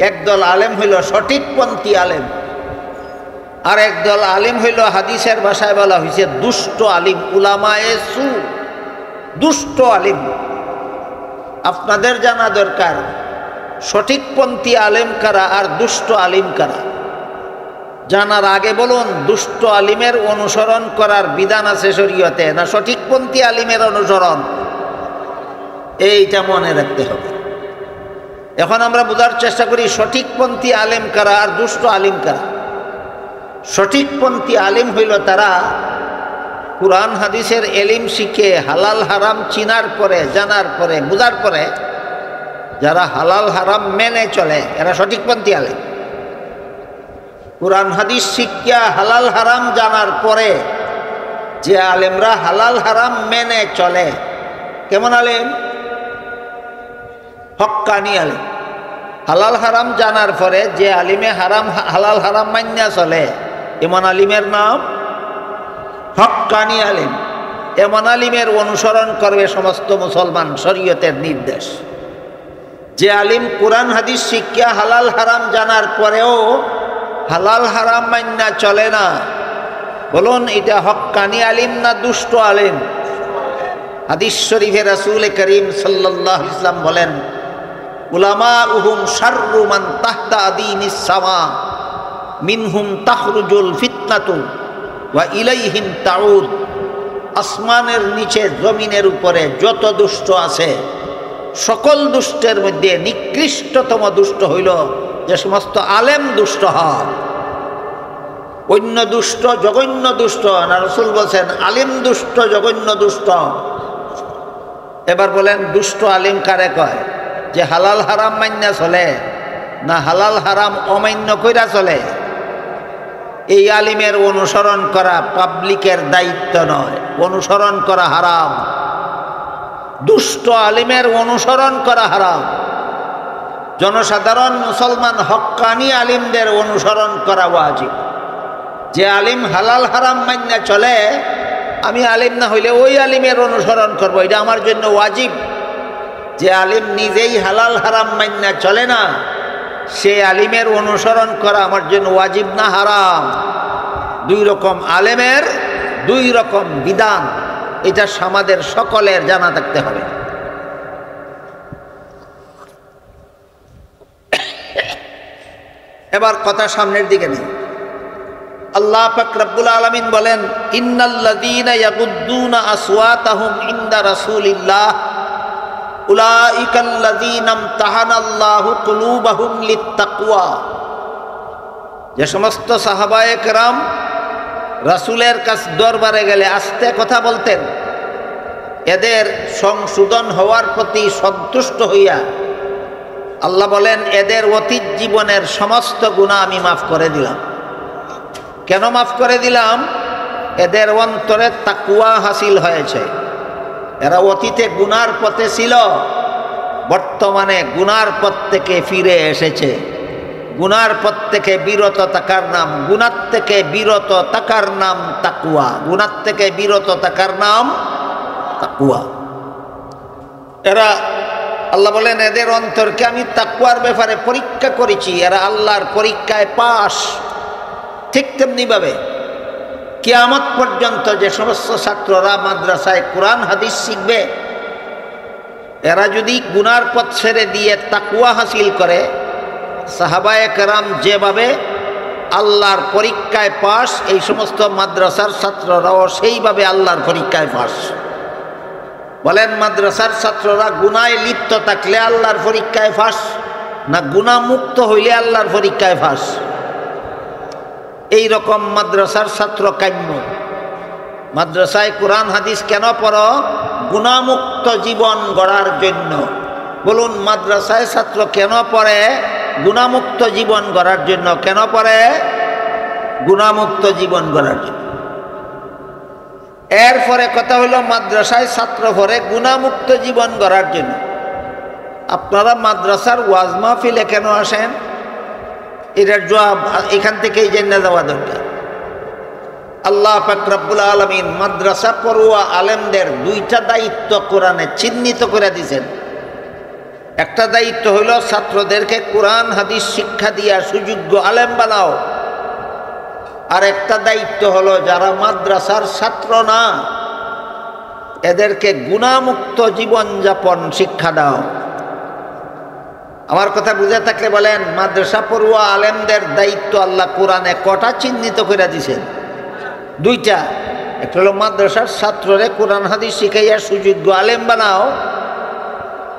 একদল আলেম হইল সঠিকপন্থী আলেম, আর একদল আলিম হইল হাদিসের ভাষায় বলা হয়েছে দুষ্ট আলিম, উলামায়ে সু, দুষ্ট আলিম। আপনাদের জানা দরকার সঠিকপন্থী আলেম কারা আর দুষ্ট আলিম কারা। জানার আগে বলুন, দুষ্ট আলিমের অনুসরণ করার বিধান আছে শরীয়তে, না সঠিকপন্থী আলিমের অনুসরণ? এইটা মনে রাখতে হবে। এখন আমরা বোঝার চেষ্টা করি সঠিকপন্থী আলেম কারা আর দুষ্ট আলিম কারা। সঠিকপন্থী আলিম হইল তারা কুরআন হাদিসের এলিম শিখে হালাল হারাম চিনার পরে, জানার পরে, বুঝার পরে যারা হালাল হারাম মেনে চলে, এরা সঠিকপন্থী আলিম। কুরআন হাদিস শিক্ষা হালাল হারাম জানার পরে যে আলেমরা হালাল হারাম মেনে চলে, কেমন আলেম? হক্কানি আলিম। হালাল হারাম জানার পরে যে আলিমে হালাল হারাম মান্যা চলে, এমন আলিমের নাম হক্কানি আলিম। এমন আলিমের অনুসরণ করবে সমস্ত মুসলমান, শরীয়তের নির্দেশ। যে আলিম কুরআন হাদিস শিক্ষা হালাল হারাম জানার পরেও হালাল হারাম মান্যা চলে না, বলুন এটা হক্কানি আলিম না দুষ্ট আলিম? হাদিস শরীফে রাসূল করিম সাল্লাল্লাহু আলাইহি ওয়াসাল্লাম বলেন, উলামাউহুম শাররু মান তাহতা আদিনিস সামা মিনহুম তাখরুজুল ফিতনাতু ওয়া ইলাইহিম তাউদ। আসমানের নিচে জমিনের উপরে যত দুষ্ট আছে, সকল দুষ্টের মধ্যে নিকৃষ্টতম দুষ্ট হইল যে সমস্ত আলেম দুষ্ট হয়। অন্য দুষ্ট জঘন্য দুষ্ট না, রাসূল বলেন আলিম দুষ্ট জঘন্য দুষ্ট। এবার বলেন দুষ্ট আলিম কারে কয়? যে হালাল হারাম মান্যা চলে না হালাল হারাম অমান্য কইরা চলে? এই আলিমের অনুসরণ করা পাবলিকের দায়িত্ব নয়, অনুসরণ করা হারাম। দুষ্ট আলিমের অনুসরণ করা হারাম। জনসাধারণ মুসলমান হক্কানি আলিমদের অনুসরণ করা ওয়াজিব। যে আলিম হালাল হারাম মান্যা চলে, আমি আলিম না হইলে ওই আলিমের অনুসরণ করব, এটা আমার জন্য ওয়াজিব। যে আলিম নিজেই হালাল হারাম মান্যা চলে না, সে আলিমের অনুসরণ করা আমার জন্য ওয়াজিব না হারাম? দুই রকম আলেমের দুই রকম বিধান, এটা আমাদের সকলের জানা থাকতে হবে। এবার কথা সামনের দিকে নেই। আল্লাহ পাক রব্বুল আলামিন বলেন, ইন্নাল্লাযীনা ইয়াগুদ্দুনা আসওয়াতাহুম ইনদা রাসূলিল্লাহ উলাইকাল্লাযীনা ইমতাহানাল্লাহু কুলুবাহুম লিত্তাকওয়া। যে সমস্ত সাহাবায়ে কেরাম রাসূলের কাছ দরবারে গেলে আস্তে কথা বলতেন, এদের সংশোধন হওয়ার প্রতি সন্তুষ্ট হইয়া আল্লাহ বলেন এদের অতীত জীবনের সমস্ত গুনাহ আমি মাফ করে দিলাম। কেন মাফ করে দিলাম? এদের অন্তরে তাকওয়া হাসিল হয়েছে। এরা অতীতে গুনার পথে ছিল, বর্তমানে গুনার পথ থেকে ফিরে এসেছে। গুনার পথ থেকে বিরত থাকার নাম, গুনার থেকে বিরত থাকার নাম তাকওয়া। গুনার থেকে বিরত থাকার নাম তাকওয়া। এরা আল্লাহ বলেন এদের অন্তরকে আমি তাকওয়ার ব্যাপারে পরীক্ষা করেছি, এরা আল্লাহর পরীক্ষায় পাস। ঠিক তেমনিভাবে কিয়ামত পর্যন্ত যে সমস্ত ছাত্ররা মাদ্রাসায় কোরআন হাদিস শিখবে, এরা যদি গুনার পথ ছেড়ে দিয়ে তাকওয়া হাসিল করে, সাহাবায়ে কেরাম যেভাবে আল্লাহর পরীক্ষায় পাস, এই সমস্ত মাদ্রাসার ছাত্ররাও সেইভাবে আল্লাহর পরীক্ষায় পাস। বলেন মাদ্রাসার ছাত্ররা গুনায় লিপ্ত থাকলে আল্লাহর পরীক্ষায় পাস, না গুনাহমুক্ত হইলে আল্লাহর পরীক্ষায় পাস? এই রকম মাদ্রাসার ছাত্র কাম্য। মাদ্রাসায় কোরআন হাদিস কেন পড়ো? গুনাহমুক্ত জীবন গড়ার জন্য। বলুন মাদ্রাসায় ছাত্র কেন পড়ে? গুনাহমুক্ত জীবন গড়ার জন্য। কেন পড়ে? গুনাহমুক্ত জীবন গড়ার জন্য। এরপরে কথা হলো মাদ্রাসায় ছাত্র পড়ে গুনাহমুক্ত জীবন গড়ার জন্য। আপনারা মাদ্রাসার ওয়াজ মাহফিলে কেন আসেন? এটার জবাব এখান থেকেই জেনে যাওয়া দরকার। আল্লাহ পাক রব্বুল আলামিন মাদ্রাসা পড়ুয়া আলেমদের দুইটা দায়িত্ব কোরআনে চিহ্নিত করে দিয়েছেন। একটা দায়িত্ব হইল ছাত্রদেরকে কোরআন হাদিস শিক্ষা দিয়া সুযোগ্য আলেম বানাও, আর একটা দায়িত্ব হলো যারা মাদ্রাসার ছাত্র না এদেরকে গুনাহমুক্ত জীবনযাপন শিক্ষা দাও। আমার কথা বুঝে থাকলে বলেন, মাদ্রাসা পড়ুয়া আলেমদের দায়িত্ব আল্লাহ কোরআনে কটা চিহ্নিত করে দিয়েছেন? দুইটা। একটা হলো মাদ্রাসার ছাত্ররে কোরআন হাদিস শিখাইয়া সুযোগ্য আলেম বানাও,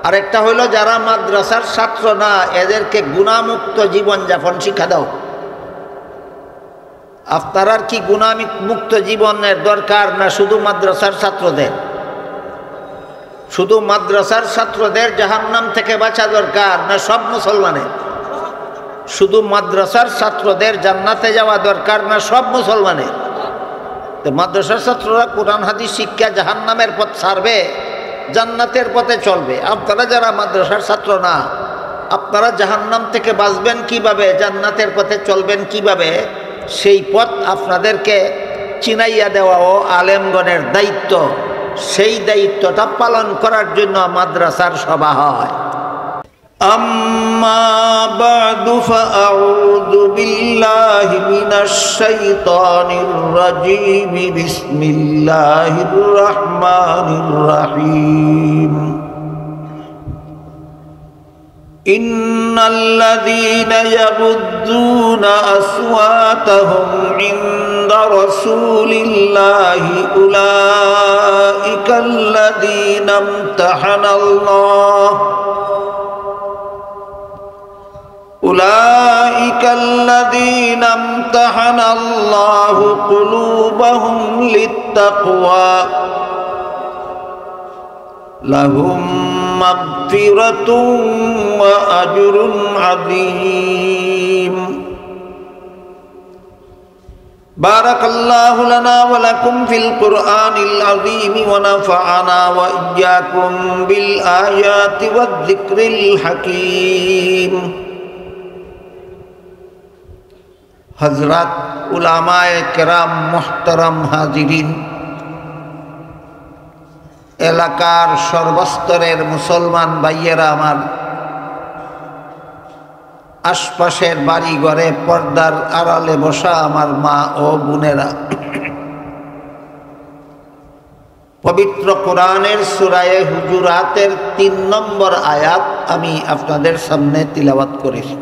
আর একটা হইল যারা মাদ্রাসার ছাত্র না এদেরকে গুনাহমুক্ত জীবনযাপন শিক্ষা দাও। আপনার আর কি গুনাহমুক্ত জীবনের দরকার না শুধু মাদ্রাসার ছাত্রদের? শুধু মাদ্রাসার ছাত্রদের জাহান্নাম থেকে বাঁচা দরকার না সব মুসলমানের? শুধু মাদ্রাসার ছাত্রদের জান্নাতে যাওয়া দরকার না সব মুসলমানের? তো মাদ্রাসার ছাত্ররা কোরআন হাদিস শিক্ষা জাহান্নামের পথ ছাড়বে, জান্নাতের পথে চলবে। আপনারা যারা মাদ্রাসার ছাত্র না, আপনারা জাহান্নাম থেকে বাঁচবেন কিভাবে, জান্নাতের পথে চলবেন কিভাবে, সেই পথ আপনাদেরকে চিনাইয়া দেওয়াও আলেমগণের দায়িত্ব। সেই দায়িত্বটা পালন করার জন্য মাদ্রাসার সভা হয়। আম্মা বা'দু ফাআউযু বিল্লাহি মিনাশ শাইতানির রাজীম। বিসমিল্লাহির রাহমানির রাহিম। ইন্নাল্লাযীনা ইয়াগুদ্দুনা আসওয়াতাহুম ইনদা রাসূলিল্লাহি উলাইকাল্লাযীনা ইমতাহানাল্লাহু কুলুবাহুম লিত্তাকওয়া লাহুম মাগফিরাতুন ওয়া আজরুন আযীম। বারাকাল্লাহু লানা ওয়া লাকুম ফিল কুরআনিল আযীম ওয়া নাফা'ানা ওয়া ইয়্যাকুম বিল আয়াতি ওয়ায যিকরিল হাকীম। হযরত উলামায়ে কেরাম, মুহতারাম হাজিরিন, এলাকার সর্বস্তরের মুসলমান ভাইয়েরা আমার, আশপাশের বাড়ি ঘরে পর্দার আড়ালে বসা আমার মা ও বোনেরা, পবিত্র কোরআনের সূরা হুজুরাতের ৩ নম্বর আয়াত আমি আপনাদের সামনে তিলাওয়াত করেছি।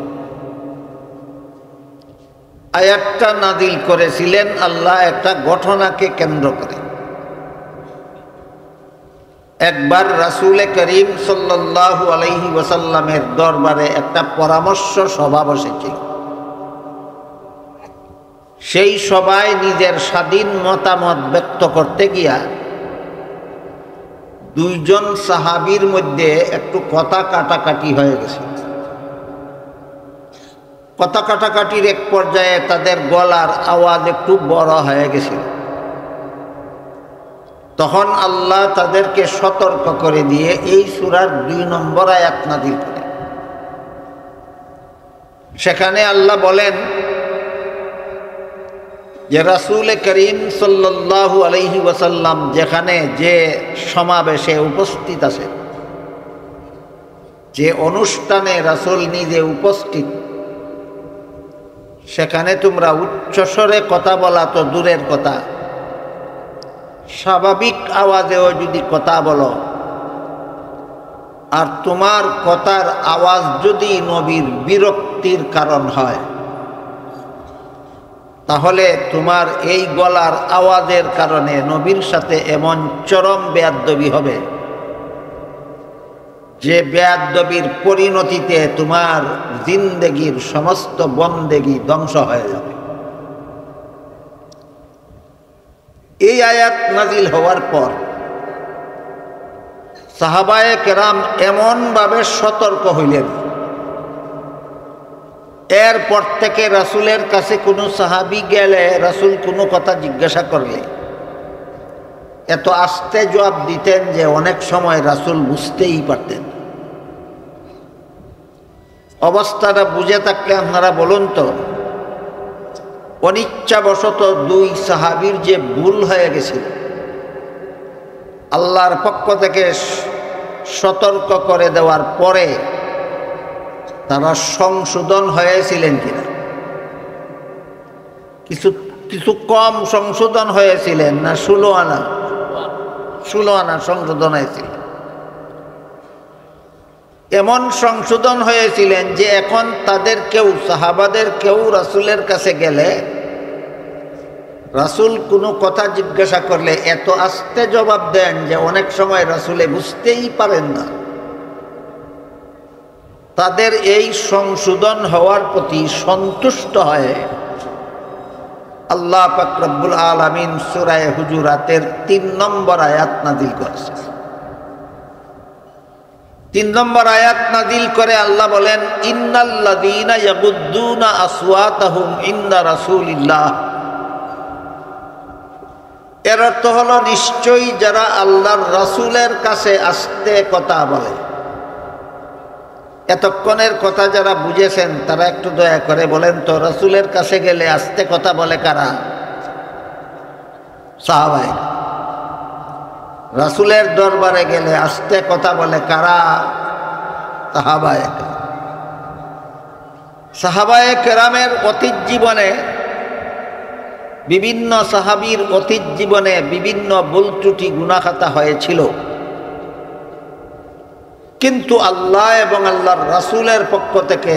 আয়াতটা নাযিল করেছিলেন আল্লাহ একটা ঘটনাকে কেন্দ্র করে। একবার রাসূল করিম সাল্লাল্লাহু আলাইহি ওয়াসাল্লামের দরবারে একটা পরামর্শ সভা বসেছে। সেই সভায় নিজের স্বাধীন মতামত ব্যক্ত করতে গিয়া দুইজন সাহাবীর মধ্যে একটু কথা কাটাকাটি হয়ে গেছে। কথা কাটাকাটির এক পর্যায়ে তাদের গলার আওয়াজ একটু বড় হয়ে গেছিল। তখন আল্লাহ তাদেরকে সতর্ক করে দিয়ে এই সূরার ২ নম্বর আয়াত নাযিল করেন। সেখানে আল্লাহ বলেন যে রাসূল করিম সাল্লাল্লাহু আলাইহি ওয়াসাল্লাম যেখানে যে সমাবেশে উপস্থিত আছেন, যে অনুষ্ঠানে রাসূল নিজে উপস্থিত, সেখানে তোমরা উচ্চস্বরে কথা বলা তো দূরের কথা, স্বাভাবিক আওয়াজেও যদি কথা বলো, আর তোমার কথার আওয়াজ যদি নবীর বিরক্তির কারণ হয়, তাহলে তোমার এই গলার আওয়াজের কারণে নবীর সাথে এমন চরম বেয়াদবি হবে যে বেয়াদবির পরিণতিতে তোমার জিন্দেগির সমস্ত বন্দেগি ধ্বংস হয়ে যাবে। এই আয়াত নাযিল হওয়ার পর সাহাবায়ে কেরাম এমনভাবে সতর্ক হইলেন, এরপর থেকে রাসূলের কাছে কোনো সাহাবী গেলে রাসূল কোনো কথা জিজ্ঞাসা করলে এত আস্তে জবাব দিতেন যে অনেক সময় রাসূল বুঝতেই পারতেন। অবস্থাটা বুঝে থাকলে আপনারা বলুন তো, অনিচ্ছাবশত 2 সাহাবীর যে ভুল হয়ে গেছিল, আল্লাহর পক্ষ থেকে সতর্ক করে দেওয়ার পরে তারা সংশোধন হয়েছিলেন কিনা? কিছু কিছু কম সংশোধন হয়েছিলেন না 16 আনা? 16 আনা সংশোধন হয়েছিল। এমন সংশোধন হয়েছিলেন যে এখন তাদের কেউ, সাহাবাদের কেউ রাসূলের কাছে গেলে রাসূল কোনো কথা জিজ্ঞাসা করলে এত আস্তে জবাব দেন যে অনেক সময় রাসূলে বুঝতেই পারেন না। তাদের এই সংশোধন হওয়ার প্রতি সন্তুষ্ট হয়ে আল্লাহ পাক রব্বুল আলামিন সূরা হুজুরাতের 3 নম্বর আয়াত নাযিল করেছেন। 3 নম্বর আয়াত নাযিল করে আল্লাহ বলেন, ইন্নাল্লাযীনা ইয়াগুদ্দুনা আসওয়াতাহুম ইনদা রাসূলিল্লাহ। এর অর্থ হলো নিশ্চয়ই যারা আল্লাহর রাসূলের কাছে আস্তে কথা বলে। এতক্ষণের কথা যারা বুঝেছেন তারা একটু দয়া করে বলেন তো, রাসূলের কাছে গেলে আস্তে কথা বলে কারা? সাহাবায়ে। রাসূলের দরবারে গেলে আস্তে কথা বলে কারা? সাহাবায়ে। সাহাবায়ে কেরামের অতীত জীবনে, বিভিন্ন সাহাবীর অতীত জীবনে বিভিন্ন ভুল ত্রুটি গুনাহ খাতা হয়েছিল, কিন্তু আল্লাহ এবং আল্লাহর রাসূলের পক্ষ থেকে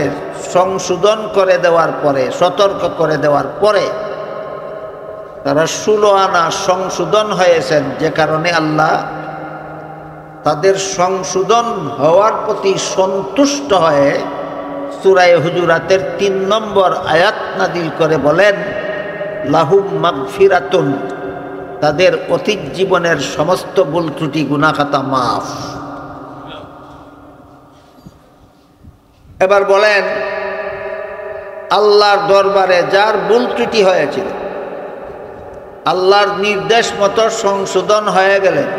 সংশোধন করে দেওয়ার পরে, সতর্ক করে দেওয়ার পরে তারা 16 আনা সংশোধন হয়েছেন, যে কারণে আল্লাহ তাদের সংশোধন হওয়ার প্রতি সন্তুষ্ট হয়ে সূরা হুজুরাতের 3 নম্বর আয়াত নাযিল করে বলেন, লাহুম মাগফিরাতুন, তাদের অতীত জীবনের সমস্ত ভুল ত্রুটি গুনাহ খাতা মাফ। এবার বলেন, আল্লাহর দরবারে যার ভুল ত্রুটি হয়েছিল আল্লাহর নির্দেশ মতো সংশোধন হয়ে গেলেন,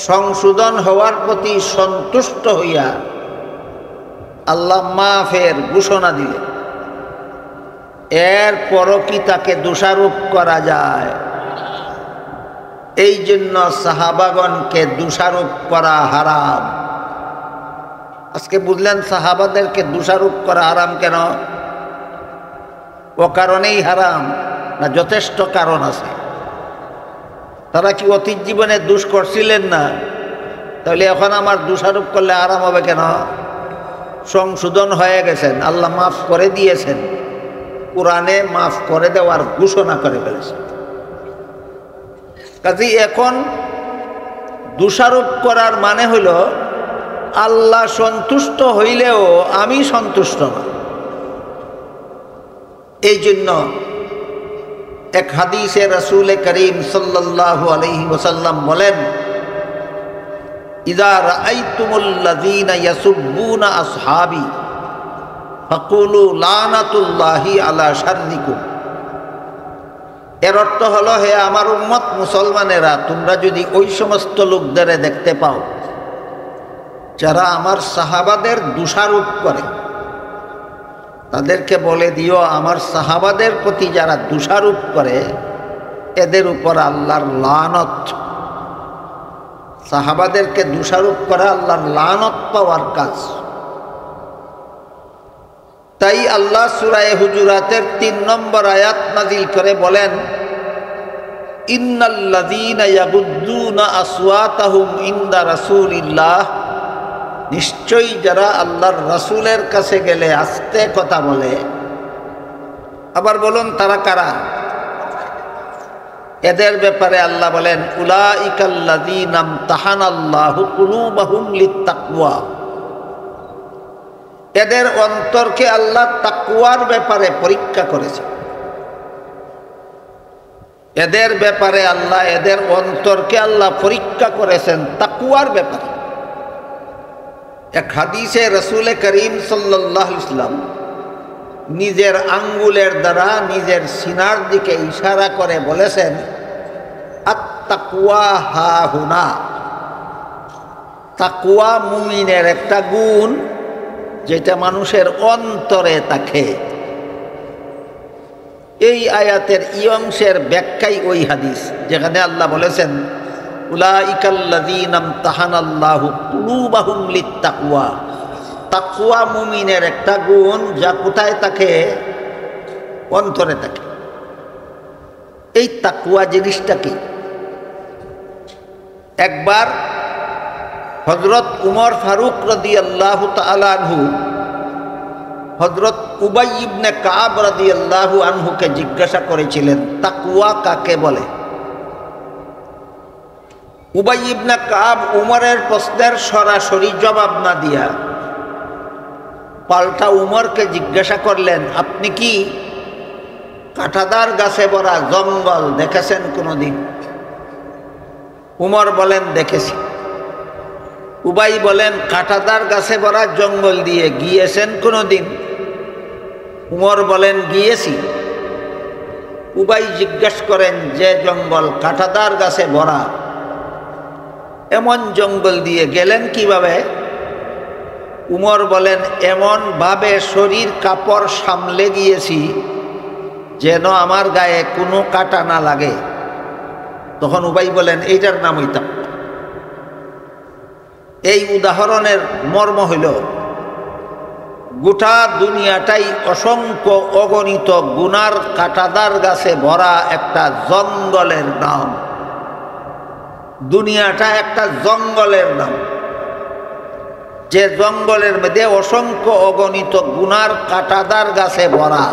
সংশোধন হওয়ার প্রতি সন্তুষ্ট হইয়া আল্লাহ মাফের ঘোষণা দিলেন, এরপরও কি তাকে দোষারোপ করা যায়? এই জন্য সাহাবাগণকে দোষারোপ করা হারাম। আজকে বুঝলেন সাহাবাদেরকে দোষারোপ করা হারাম কেন? ও কারণেই হারাম না যথেষ্ট কারণ আছে? তারা কি অতীত জীবনে দোষ করছিলেন না? তাহলে এখন আমার দোষারোপ করলে হারাম হবে কেন? সংশোধন হয়ে গেছেন, আল্লাহ মাফ করে দিয়েছেন, কোরআনে মাফ করে দেওয়ার ঘোষণা করে ফেলেছেন। কাজেই এখন দোষারোপ করার মানে হলো আল্লাহ সন্তুষ্ট হইলেও আমি সন্তুষ্ট না। এই জন্য এক হাদিসে রাসূল করিম সাল্লাল্লাহু আলাইহি ওয়াসাল্লাম বলেন, ইযা রাআইতুমুল্লাযীনা ইয়াসুব্বুনা আসহাবি ফাকুলু লানাতুল্লাহি আলা শাররিকুম। এর অর্থ হলো, হে আমার উম্মত মুসলমানেরা, তোমরা যদি ওই সমস্ত লোকদের দেখতে পাও যারা আমার সাহাবাদের দোষারোপ করে, তাদেরকে বলে দিও আমার সাহাবাদের প্রতি যারা দোষারোপ করে এদের উপর আল্লাহর লানত। সাহাবাদেরকে দোষারোপ করা আল্লাহর লানত পাওয়ার কাজ। তাই আল্লাহ সূরা হুজুরাতের 3 নম্বর আয়াত নাযিল করে বলেন, ইন্নাল্লাযীনা ইয়াগুদ্দুনা আসওয়াতাহুম ইনদা রাসূলিল্লাহ। নিশ্চয়ই যারা আল্লাহর রাসূলের কাছে গেলে আস্তে কথা বলে। আবার বলুন তারা কারা? এদের ব্যাপারে আল্লাহ বলেন, উলাইকাল্লাযীনা ইমতাহানাল্লাহু কুলুবাহুম লিত্তাকওয়া। এদের অন্তরকে আল্লাহ তাকওয়ার ব্যাপারে পরীক্ষা করেছে। এদের ব্যাপারে আল্লাহ, এদের অন্তরকে আল্লাহ পরীক্ষা করেছেন তাকওয়ার ব্যাপারে। এক হাদিসে রাসূল করিম সাল্লাল্লাহু আলাইহি ওয়াসাল্লাম নিজের আঙ্গুলের দ্বারা নিজের সিনার দিকে ইশারা করে বলেছেন, আত-তাকওয়া হাহুনা। তাকওয়া মুমিনের একটা গুণ যেটা মানুষের অন্তরে থাকে। এই আয়াতের এই অংশের ব্যাখ্যাই ওই হাদিস যেখানে আল্লাহ বলেছেন, উলাইকাল্লাযীনা ইমতাহানাল্লাহু কুলুবাহুম লিত্তাকওয়া। তাকওয়া মুমিনের একটা গুণ, যা কোথায় থাকে? অন্তরে থাকে। এই তাকওয়া জিনিসটা কি? একবার হযরত উমর ফারুক রাদিয়াল্লাহু তাআলা আনহু হযরত উবাই ইবনে কাব রাদিয়াল্লাহু আনহুকে জিজ্ঞাসা করেছিলেন, তাকওয়া কাকে বলে? উবাই ইবনে কাব উমরের প্রশ্নের সরাসরি জবাব না দিয়া পাল্টা উমরকে জিজ্ঞাসা করলেন, আপনি কি কাঁটাদার গাছে ভরা জঙ্গল দেখেছেন কোনোদিন? উমর বলেন, দেখেছি। উবাই বলেন, কাঁটাদার গাছে ভরা জঙ্গল দিয়ে গিয়েছেন কোনোদিন? উমর বলেন, গিয়েছি। উবাই জিজ্ঞাসা করেন, যে জঙ্গল কাঁটাদার গাছে ভরা, এমন জঙ্গল দিয়ে গেলেন কিভাবে? উমর বলেন, এমন ভাবে শরীর কাপড় সামলে গিয়েছি যেন আমার গায়ে কোনো কাঁটা না লাগে। তখন উবাই বলেন, এইটার নাম হইতাম। এই উদাহরণের মর্ম হইল, গোটা দুনিয়াটাই অসংখ্য অগণিত গুনার কাঁটাদার গাছে ভরা একটা জঙ্গলের নাম। দুনিয়াটা একটা জঙ্গলের নাম, যে জঙ্গলের মধ্যে অসংখ্য অগণিত গুনার কাঁটাদার গাছে ভরা।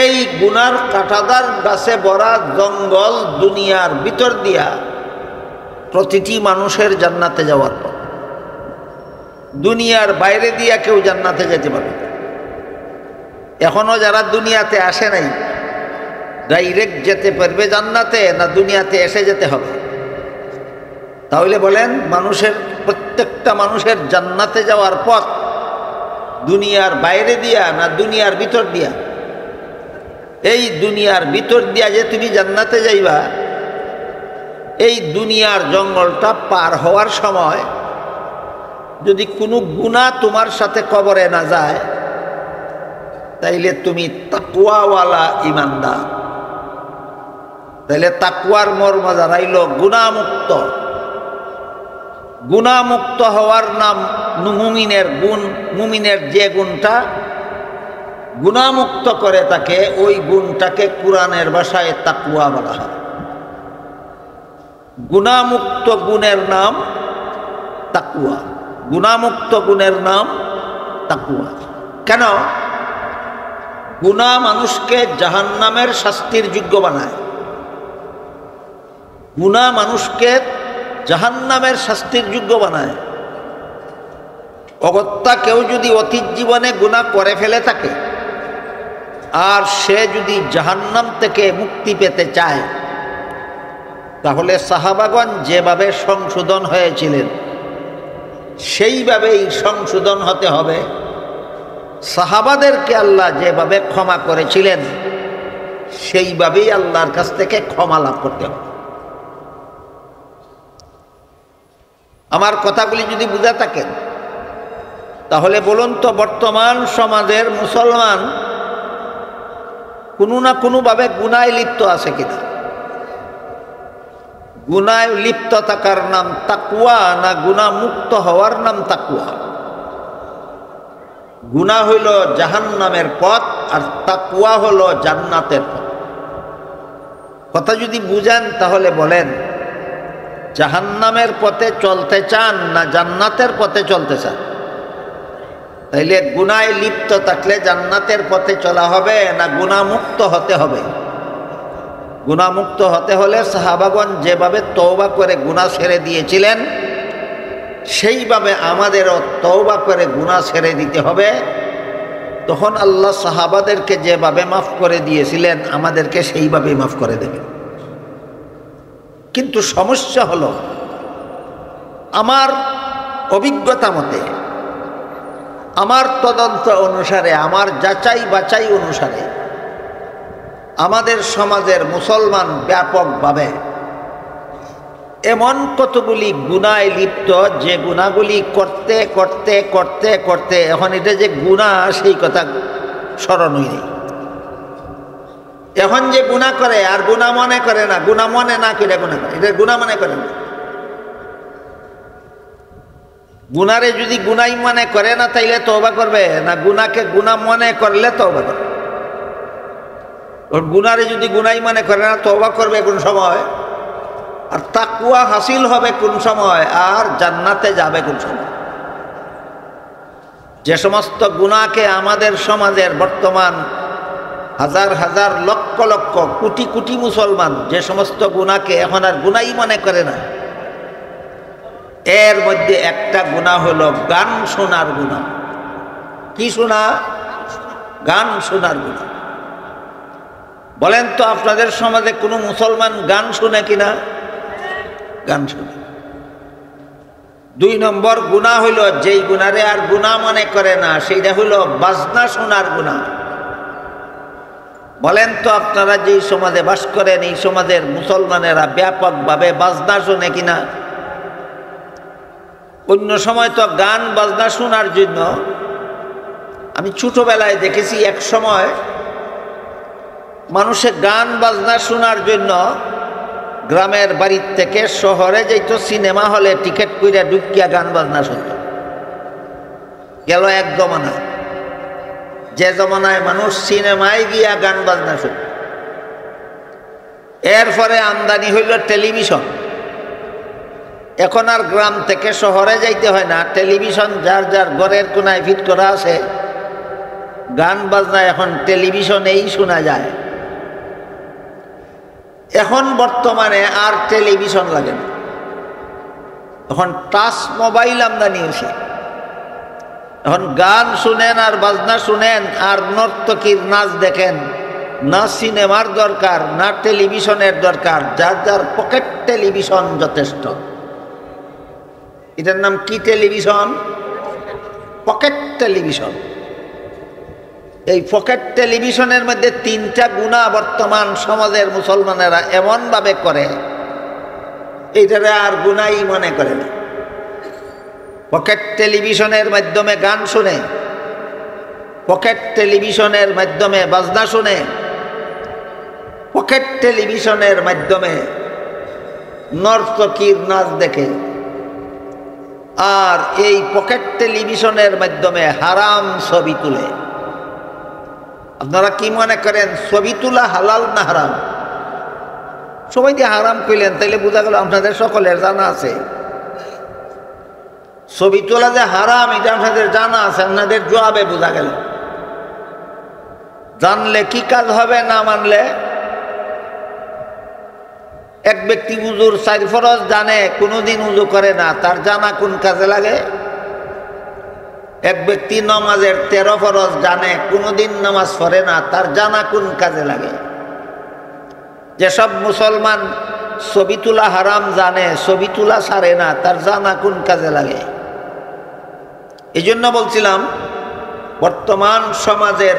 এই গুনার কাঁটাদার গাছে ভরা জঙ্গল দুনিয়ার ভিতর দিয়া প্রতিটি মানুষের জান্নাতে যাওয়ার পথ। দুনিয়ার বাইরে দিয়া কেউ জান্নাতে যেতে পারবে। এখনো যারা দুনিয়াতে আসে নাই, ডাইরেক্ট যেতে পারবে জান্নাতে, না দুনিয়াতে এসে যেতে হবে? তাহলে বলেন, মানুষের প্রত্যেকটা মানুষের জান্নাতে যাওয়ার পথ দুনিয়ার বাইরে দিয়া না দুনিয়ার ভিতর দিয়া? এই দুনিয়ার ভিতর দিয়া যে তুমি জান্নাতে যাইবা, এই দুনিয়ার জঙ্গলটা পার হওয়ার সময় যদি কোনো গুনাহ তোমার সাথে কবরে না যায়, তাইলে তুমি তাকওয়াওয়ালা ঈমানদার। তাইলে তাকওয়ার মর্ম দাঁড়াইল গুনাহমুক্ত। গুনাহমুক্ত হওয়ার নাম মুমিনের গুণ। মুমিনের যে গুণটা গুনাহমুক্ত করে তাকে, ওই গুণটাকে কুরআনের ভাষায় তাকওয়া বলা হয়। গুনাহমুক্ত গুণের নাম তাকওয়া। গুনাহমুক্ত গুণের নাম তাকওয়া। কেন? গুনাহ মানুষকে জাহান্নামের শাস্তির যোগ্য বানায়। গুনাহ মানুষকে জাহান্নামের শাস্তির যোগ্য বানায়। অগত্যা কেউ যদি অতীত জীবনে গুনাহ করে ফেলে থাকে, আর সে যদি জাহান্নাম থেকে মুক্তি পেতে চায়, তাহলে সাহাবাগণ যেভাবে সংশোধন হয়েছিলেন সেইভাবেই সংশোধন হতে হবে। সাহাবাদেরকে আল্লাহ যেভাবে ক্ষমা করেছিলেন সেইভাবেই আল্লাহর কাছ থেকে ক্ষমা লাভ করতে হবে। আমার কথাগুলি যদি বুঝা থাকেন, তাহলে বলুন তো, বর্তমান সমাজের মুসলমান কোনো না কোনোভাবে গুনায় লিপ্ত আছে কিনা? গুনায় লিপ্ত থাকার নাম তাকওয়া, না গুনাহ মুক্ত হওয়ার নাম তাকওয়া? গুনাহ হইল জাহান্নামের পথ, আর তাকওয়া হলো জান্নাতের পথ। কথা যদি বুঝেন তাহলে বলেন, জাহান্নামের পথে চলতে চান না জান্নাতের পথে চলতে চান? তাইলে গুনায় লিপ্ত থাকলে জান্নাতের পথে চলা হবে না গুনাহমুক্ত হতে হবে? গুনাহমুক্ত হতে হলে সাহাবাগণ যেভাবে তওবা করে গুনাহ ছেড়ে দিয়েছিলেন, সেইভাবে আমাদেরও তওবা করে গুনাহ ছেড়ে দিতে হবে। তখন আল্লাহ সাহাবাদেরকে যেভাবে মাফ করে দিয়েছিলেন, আমাদেরকে সেইভাবেই মাফ করে দেবেন। কিন্তু সমস্যা হলো, আমার অভিজ্ঞতা মতে, আমার তদন্ত অনুসারে, আমার যাচাই বাছাই অনুসারে, আমাদের সমাজের মুসলমান ব্যাপকভাবে এমন কতগুলি গুনায় লিপ্ত, যে গুনাহগুলি করতে করতে করতে করতে এখন এটা যে গুনাহ সেই কথা স্মরণই নেই। এখন যে গুনাহ করে আর গুনাহ মনে করে না, গুনাহ মনে না করে গুনাহ করে, এটা গুনাহ মনে করে না। গুনারে যদি গুনাই মনে করে না তাইলে তওবা করবে না, গুনাকে গুনাহ মনে করলে তওবা করবে? ওর গুনারে যদি গুনাই মনে করে না তওবা করবে কোন সময়? আর তাকওয়া হাসিল হবে কোন সময়? আর জান্নাতে যাবে কোন সময়? যে সমস্ত গুনাহকে আমাদের সমাজের বর্তমান হাজার হাজার লক্ষ লক্ষ কোটি কোটি মুসলমান যে সমস্ত গুনাহকে এখন আর গুনাই মনে করে না, এর মধ্যে একটা গুনাহ হলো গান শোনার গুনাহ। কি শোনা? গান শোনার গুনাহ। বলেন তো আপনাদের সমাজে কোনো মুসলমান গান শুনে কিনা? গান শুনে। 2 নম্বর গুনাহ হইল যেই গুনারে আর গুনাহ মনে করে না, সেইটা হইল বাজনা শোনার গুনাহ। বলেন তো আপনারা যেই সমাজে বাস করেন এই সমাজের মুসলমানেরা ব্যাপকভাবে বাজনা শোনে কিনা? অন্য সময় তো গান বাজনা শোনার জন্য, আমি ছোটবেলায় দেখেছি এক সময় মানুষে গান বাজনা শোনার জন্য গ্রামের বাড়ির থেকে শহরে যেত সিনেমা হলে টিকিট কইরা ঢুকিয়া গান বাজনা শুনত। গেল এক জমানা, যে জমানায় মানুষ সিনেমায় গিয়া গান বাজনা শুনত। এরপরে আমদানি হইল টেলিভিশন। এখন আর গ্রাম থেকে শহরে যাইতে হয় না, টেলিভিশন যার যার ঘরের কোনায় ফিট করা আছে। গান বাজনা এখন টেলিভিশনেই শোনা যায়। এখন বর্তমানে আর টেলিভিশন লাগে না, এখন টাচ মোবাইল আমদানি হয়েছে। এখন গান শুনেন আর বাজনা শুনেন আর নর্তকীর নাচ দেখেন, না সিনেমার দরকার না টেলিভিশনের দরকার, যার যার পকেট টেলিভিশন যথেষ্ট। এটার নাম কি টেলিভিশন? Pocket television. এই পকেট টেলিভিশনের মধ্যে 3টা গুনাহ বর্তমান সমাজের মুসলমানেরা এমনভাবে করে, এইটারে আর গুনাহই মনে করে না। পকেট টেলিভিশনের মাধ্যমে গান শুনে, পকেট টেলিভিশনের মাধ্যমে বাজনা শুনে, পকেট টেলিভিশনের মাধ্যমে নর্তকীর নাচ দেখে, আর এই পকেট টেলিভিশনের মাধ্যমে হারাম ছবি তুলে। আপনারা কি মনে করেন ছবি তোলা হালাল না হারাম? সবাই দিয়ে হারাম কইলেন, তাইলে বোঝা গেল আপনাদের সকলের জানা আছে। ছবি তোলা যে হারাম এটা আপনাদের জানা আছে, আপনাদের জবাবে বোঝা গেল। জানলে কি কাজ হবে, না মানলে? এক ব্যক্তি উজুর 4 ফরজ জানে, কোনোদিন উজু করে না, তার জানা কোন কাজে লাগে? এক ব্যক্তি নামাজের 13 ফরজ জানে, কোনোদিন নামাজ পড়ে না, তার জানা কোন কাজে লাগে? যেসব মুসলমান ছবি তোলা হারাম জানে, ছবি তোলা ছাড়ে না, তার জানা কোন কাজে লাগে? এই জন্য বলছিলাম বর্তমান সমাজের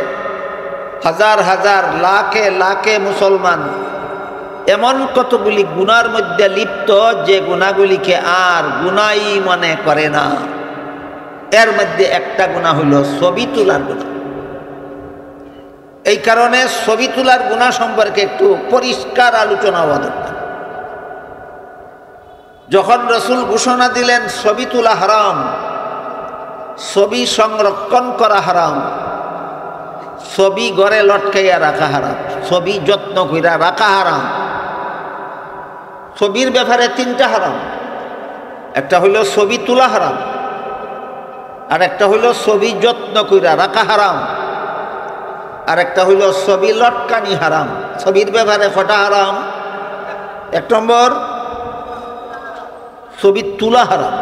হাজার হাজার লাখে লাখে মুসলমান এমন কতগুলি গুনার মধ্যে লিপ্ত যে গুনাহগুলিকে আর গুনাই মনে করে না। এর মধ্যে একটা গুনাহ হইল ছবি তোলার গুনাহ। এই কারণে ছবি তোলার গুনাহ সম্পর্কে একটু পরিষ্কার আলোচনা হওয়া দরকার। যখন রাসূল ঘোষণা দিলেন ছবি তোলা হারাম, ছবি সংরক্ষণ করা হারাম, ছবি ঘরে লটকাইয়া রাখা হারাম, ছবি যত্ন কইরা রাখা হারাম। ছবির ব্যাপারে 3টা হারাম। একটা হইল ছবি তোলা হারাম, আর একটা হইল ছবি যত্ন কইরা রাখা হারাম, আর একটা হইল ছবি লটকানি হারাম। ছবির ব্যাপারে কটা হারাম? 1 নম্বর ছবি তোলা হারাম,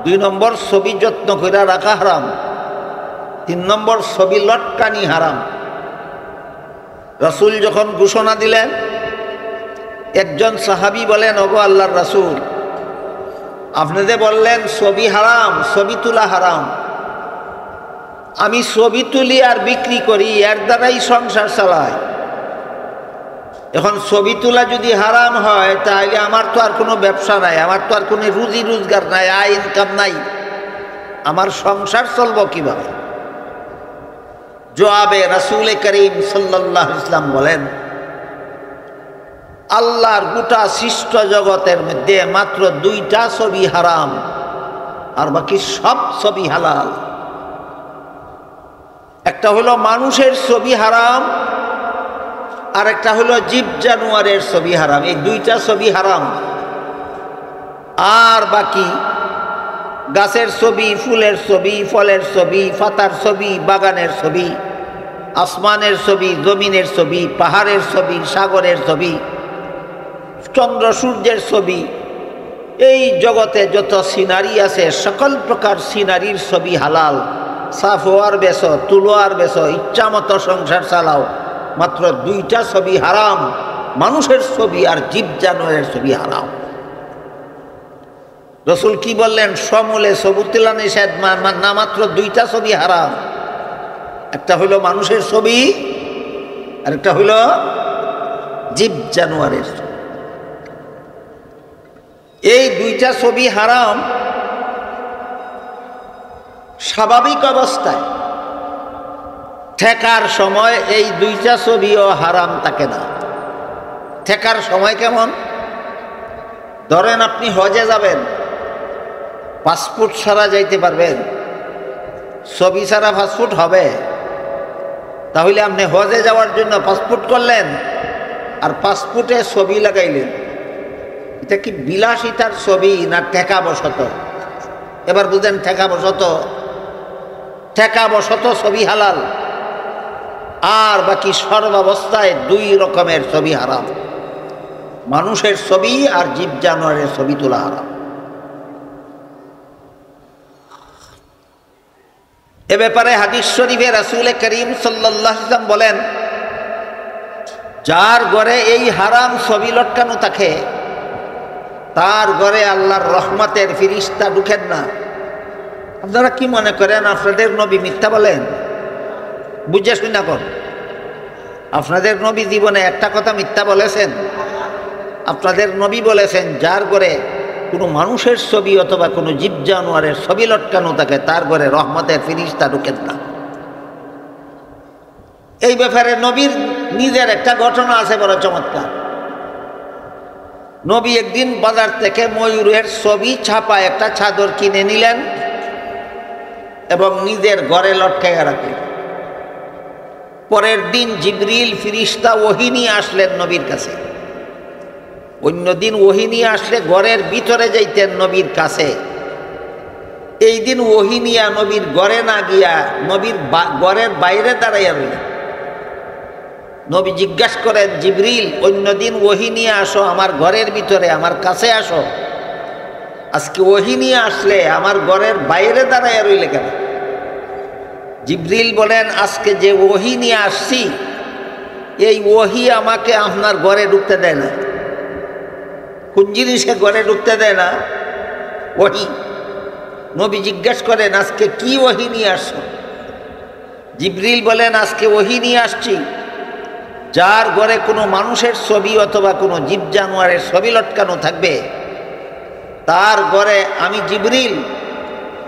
2 নম্বর ছবি যত্ন কইরা রাখা হারাম, 3 নম্বর ছবি লটকানি হারাম। রাসূল যখন ঘোষণা দিলেন, একজন সাহাবী বলেন, ওগো আল্লাহর রাসূল, আপনি যে বললেন ছবি হারাম, ছবি তোলা হারাম, আমি ছবি তুলি আর বিক্রি করি, এর দ্বারাই সংসার চালাই। এখন ছবি তোলা যদি হারাম হয় তাহলে আমার তো আর কোনো ব্যবসা নাই, আমার তো আর কোনো রুজি রোজগার নাই, আয় ইনকাম নাই, আমার সংসার চলবো কিভাবে? জবাবে রাসূল করিম সাল্লাল্লাহু আলাইহি ওয়াসাল্লাম বলেন, আল্লাহর গোটা সৃষ্ট জগতের মধ্যে মাত্র 2টা ছবি হারাম, আর বাকি সব ছবি হালাল। একটা হলো মানুষের ছবি হারাম, আর একটা হলো জীব জানোয়ারের ছবি হারাম। এই দুইটা ছবি হারাম। আর বাকি গাছের ছবি, ফুলের ছবি, ফলের ছবি, পাতার ছবি, বাগানের ছবি, আসমানের ছবি, জমিনের ছবি, পাহাড়ের ছবি, সাগরের ছবি, চন্দ্র সূর্যের ছবি, এই জগতে যত সিনারি আছে সকল প্রকার সিনারির ছবি হালাল। সাফওয়ার বেছো, তুলোয়ার বেছো, ইচ্ছা মতো সংসার চালাও, মাত্র দুইটা ছবি হারাম, মানুষের ছবি আর জীব জানোয়ারের ছবি হারাম। রসুল কি বললেন? সমূলে সবুত তোলা নিষেধ, না মাত্র দুইটা ছবি হারাম। একটা হইল মানুষের ছবি, আর একটা হইল জীব জানোয়ারের ছবি। এই দুইটা ছবি হারাম। স্বাভাবিক অবস্থায় ঠেকার সময় এই দুইটা ছবিও হারাম থাকে না। ঠেকার সময় কেমন? ধরেন আপনি হজে যাবেন, পাসপোর্ট ছাড়া যাইতে পারবেন? ছবি ছাড়া পাসপোর্ট হবে? তাহলে আপনি হজে যাওয়ার জন্য পাসপোর্ট করলেন আর পাসপোর্টে ছবি লাগাইলেন, এটা কি বিলাসিতার ছবি না ঠেকা বশত? এবার বুঝেন, ঠেকা বশত। ঠেকা বশত ছবি হালাল, আর বাকি সর্বাবস্থায় দুই রকমের ছবি হারাম। মানুষের ছবি আর জীব জানোয়ারের ছবি তোলা হারাম। এ ব্যাপারে হাদিস শরীফে রাসূল করিম সাল্লাল্লাহু আলাইহি ওয়াসাল্লাম বলেন, যার ঘরে এই হারাম ছবি লটকানো থাকে তার ঘরে আল্লাহর রহমতের ফিরিস্তা ঢুকেন না। আপনারা কি মনে করেন আপনাদের নবী মিথ্যা বলেন? বুঝে শুনে কর, আপনাদের নবী জীবনে একটা কথা মিথ্যা বলেছেন? আপনাদের নবী বলেছেন, যার ঘরে কোনো মানুষের ছবি অথবা কোনো জীব জানোয়ারের ছবি লটকানো থাকে তার ঘরে রহমতের ফিরিস্তা ঢুকেন না। এই ব্যাপারে নবীর নিজের একটা ঘটনা আছে বড় চমৎকার। নবী একদিন বাজার থেকে ময়ূরের ছবি ছাপা একটা চাদর কিনে নিলেন এবং নিজের ঘরে লটকাইয়া রাখলেন। পরের দিন জিবরিল ফিরিস্তা ওহী নিয়ে আসলেন নবীর কাছে। অন্যদিন ওহী নিয়ে আসলে ঘরের ভিতরে যাইতেন নবীর কাছে, এই দিন ওহী নিয়া নবীর ঘরে না গিয়া নবীর ঘরের বাইরে দাঁড়াইয়া রইলেন। নবী জিজ্ঞাসা করেন, জিবরিল, অন্যদিন ওহী নিয়ে আসো আমার ঘরের ভিতরে, আমার কাছে আসো, আজকে ওহী নিয়ে আসলে আমার ঘরের বাইরে দাঁড়াইয়া রইলে কেন? জিবরিল বলেন, আজকে যে ওহী নিয়ে আসছি এই ওহী আমাকে আপনার ঘরে ঢুকতে দেয় না। কোন জিনিসে ঘরে ঢুকতে দেয় না? ওহী। নবী জিজ্ঞাসা করেন, আজকে কি ওহী নিয়ে আসছো? জিবরিল বলেন, আজকে ওহী নিয়ে আসছি যার ঘরে কোনো মানুষের ছবি অথবা কোনো জীব জানোয়ারের ছবি লটকানো থাকবে তার ঘরে আমি জিবরিল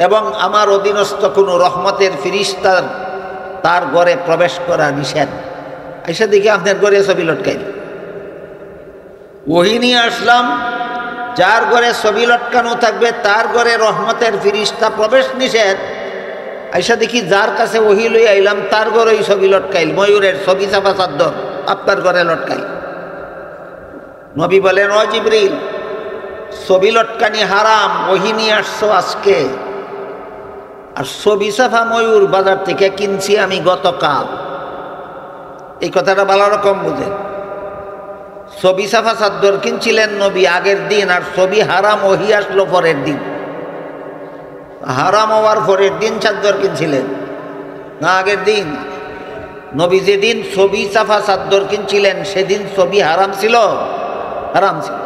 এবং আমার অধীনস্থ কোনো রহমতের ফিরিস্তার তার ঘরে প্রবেশ করা নিষেধ। এসে দেখি আপনার ঘরে ছবি লটকাইল। ওহী নিয়ে আসলাম, যার ঘরে ছবি লটকানো থাকবে তার ঘরে রহমতের ফিরিস্তা প্রবেশ নিষেধ। আইসা দেখি যার কাছে ওহী লই আইলাম তার ঘরেই ছবি লটকাইল, ময়ূরের ছবি ছাপা চাদর আপনার ঘরে লটকাইল। নবী বলেন, ও জিবরিল, ছবি লটকানি হারাম, ওহী নিয়ে আসছো আজকে, আর ছবি ছাপা ময়ূর বাজার থেকে কিনছি আমি গতকাল। এই কথাটা ভালো রকম বুঝেন। ছবি ছাপা চাদর কিনছিলেন নবী আগের দিন, আর ছবি হারাম ওহী আসলো পরের দিন। হারাম হওয়ার পরের দিন চাদর কিনছিলেন না আগের দিন? নবী যেদিন ছবি ছাপা চাদর কিনছিলেন সেদিন ছবি হারাম ছিল? হারাম ছিল।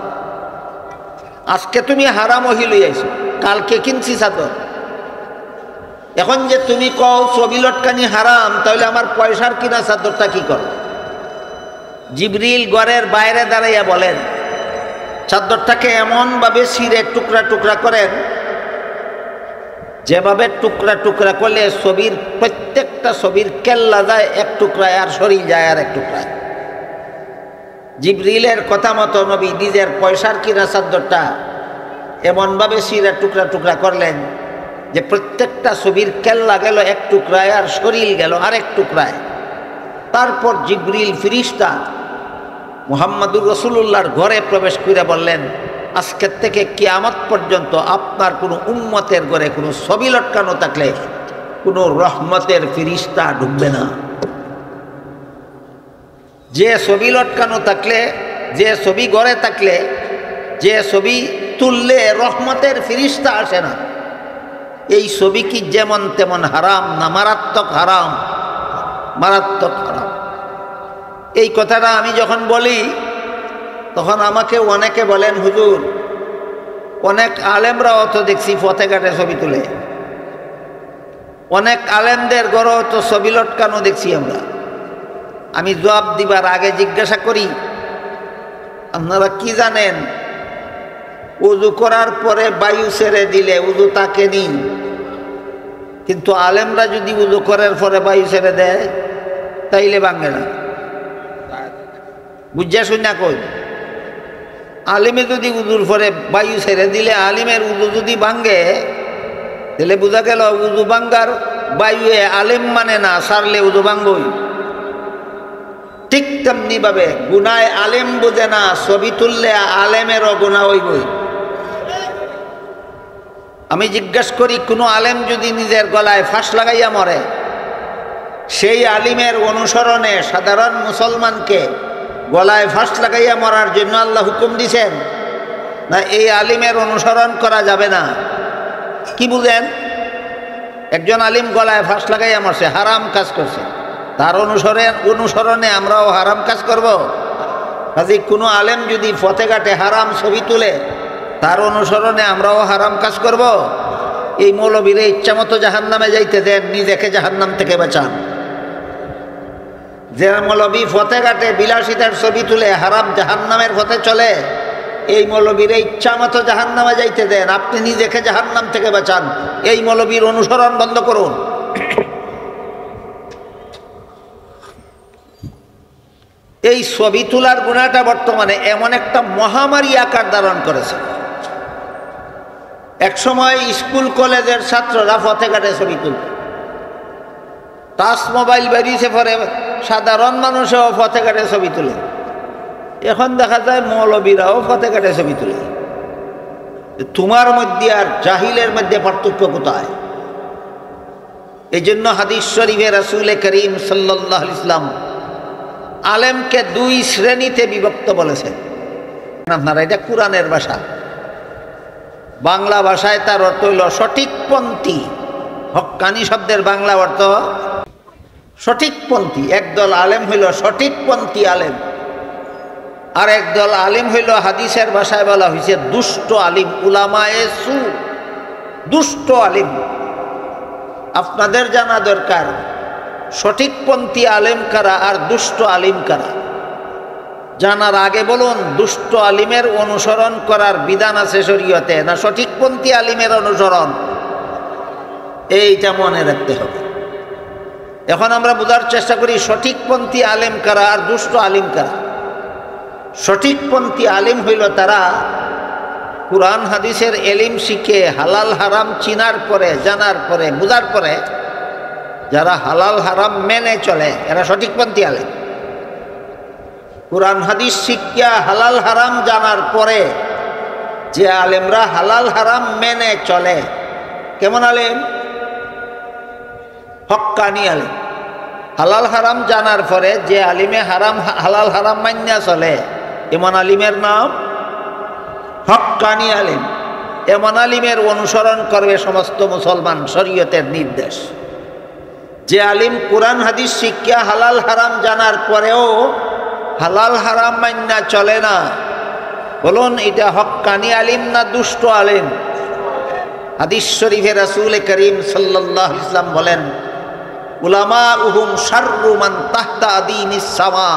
আজকে তুমি হারাম ওহী লই আইছো, কালকে কিনছি চাদর। এখন যে তুমি কও ছবি লটকানি হারাম, তাহলে আমার পয়সার কিনা চাদরটা কি করো? জিবরিল ঘরের বাইরে দাঁড়াইয়া বলেন, চাদরটাকে এমনভাবে ছিঁড়ে টুকরা টুকরা করেন যেভাবে টুকরা টুকরা করলে ছবির প্রত্যেকটা ছবির কেল্লা যায় এক টুকরায় আর শরীর যায় আর এক টুকরায়। জিবরিলের কথা মতো নবী নিজের পয়সার কিনা চাদরটা এমনভাবে ছিঁড়ে টুকরা টুকরা করলেন যে প্রত্যেকটা ছবির কেল্লা গেল এক টুকরায় আর শরীর গেল আরেক টুকরায়। তারপর জিবরিল ফিরিস্তা মুহাম্মদুর রাসূলুল্লাহর ঘরে প্রবেশ করে বললেন, আজকের থেকে কিয়ামত পর্যন্ত আপনার কোনো উম্মতের ঘরে কোনো ছবি লটকানো থাকলে কোনো রহমতের ফিরিস্তা ঢুকবে না। যে ছবি লটকানো থাকলে, যে ছবি ঘরে থাকলে, যে ছবি তুললে রহমতের ফিরিস্তা আসে না, এই ছবি কি যেমন তেমন হারাম না মারাত্মক হারাম? মারাত্মক হারাম। এই কথাটা আমি যখন বলি তখন আমাকে অনেকে বলেন, হুজুর অনেক আলেমরাও তো দেখছি পথে ঘাটে ছবি তুলে, অনেক আলেমদের ঘরেও তো ছবি লটকানো দেখছি আমরা। আমি জবাব দিবার আগে জিজ্ঞাসা করি, আপনারা কি জানেন উযু করার পরে বায়ু ছেড়ে দিলে উযু তাকে নি, কিন্তু আলেমরা যদি উযু করার পরে বায়ু ছেড়ে দেয় তাইলে ভাঙে না। বুঝা শুনা কই, আলিমে যদি উযুর পরে বায়ু ছেড়ে দিলে আলিমের উযু যদি ভাঙ্গে তাহলে বোঝা গেল উযু ভাঙ্গার বায়ুয়ে আলিম মানে না, সারলে উযু ভাঙ্গই। ঠিক তেমনি ভাবে গুনায় আলেম বোঝে না, ছবি তুললে আলেমেরও গুনাহ হইবই। আমি জিজ্ঞেস করি, কোনো আলেম যদি নিজের গলায় ফাঁস লাগাইয়া মরে, সেই আলিমের অনুসরণে সাধারণ মুসলমানকে গলায় ফাঁস লাগাইয়া মরার জন্য আল্লাহ হুকুম দিছেন না এই আলিমের অনুসরণ করা যাবে না? কি বুঝেন? একজন আলিম গলায় ফাঁস লাগাইয়া মরছে, হারাম কাজ করছে, তার অনুসরণে আমরাও হারাম কাজ করব? কাজে কোনো আলেম যদি পথে ঘাটে হারাম ছবি তুলে তার অনুসরণে আমরাও হারাম কাজ করব? এই মৌলবীরে ইচ্ছা মতো জাহান্নামে যাইতে দেন, নিজেকে জাহান্নাম থেকে বাঁচান। যে মৌলবী পথে ঘাটে বিলাসিতার ছবি তুলে হারাম জাহান্নামের পথে চলে, এই মৌলবীরে ইচ্ছা মতো জাহান্নামে যাইতে দেন, আপনি নিজেকে জাহান্নাম থেকে বাঁচান। এই মৌলবীর অনুসরণ বন্ধ করুন। এই ছবি তোলার গুনাহটা বর্তমানে এমন একটা মহামারী আকার ধারণ করেছে। একসময় স্কুল কলেজের ছাত্ররা পথে ঘাটে ছবি তুলত, টাচ মোবাইল বেরিয়েছে পরে সাধারণ মানুষও পথে ঘাটে ছবি তুলে। এখন দেখা যায় মৌলবীরাও পথে ঘাটে ছবি তুলে। তোমার মধ্যে আর জাহিলের মধ্যে পার্থক্য কোথায়? এই জন্য হাদিস শরীফে রাসূল করিম সাল্লাল্লাহু আলাইহি ওয়াসাল্লাম আলেমকে দুই শ্রেণীতে বিভক্ত বলেছেন। আপনারা, এটা কোরআনের ভাষা, বাংলা ভাষায় তার অর্থ হইল সঠিকপন্থী। হক্কানি শব্দের বাংলা অর্থ সঠিকপন্থী। একদল আলেম হইল সঠিকপন্থী আলেম, আর একদল আলিম হইল হাদিসের ভাষায় বলা হয়েছে দুষ্ট আলিম, উলামায়ে সু, দুষ্ট আলিম। আপনাদের জানা দরকার সঠিকপন্থী আলেম কারা আর দুষ্ট আলিম কারা। জানার আগে বলুন, দুষ্ট আলিমের অনুসরণ করার বিধান আছে শরীয়তে না সঠিকপন্থী আলিমের অনুসরণ? এইটা মনে রাখতে হবে। এখন আমরা বোঝার চেষ্টা করি সঠিকপন্থী আলেম কারা আর দুষ্ট আলিম কারা। সঠিকপন্থী আলিম হইল তারা কুরআন হাদিসের এলিম শিখে হালাল হারাম চিনার পরে, জানার পরে, বুঝার পরে যারা হালাল হারাম মেনে চলে, এরা সঠিকপন্থী আলেম। কুরআন হাদিস শিক্ষা হালাল হারাম জানার পরে যে আলেমরা হালাল হারাম মেনে চলে, কেমন আলেম? হক্কানি আলেম। হালাল হারাম জানার পরে যে আলিমে হালাল হারাম মান্যা চলে, এমন আলিমের নাম হক্কানি আলিম। এমন আলিমের অনুসরণ করবে সমস্ত মুসলমান, শরীয়তের নির্দেশ। যে আলিম কুরআন হাদিস শিক্ষা হালাল হারাম জানার পরেও হালাল হারাম মান্যা চলে না, বলুন এটা হক্কানি আলিম না দুষ্ট আলিম? হাদিস শরীফে রাসূল করিম সাল্লাল্লাহু আলাইহি ওয়াসাল্লাম বলেন, উলামাউহুম শাররু মান তাহতা আদিনিস সামা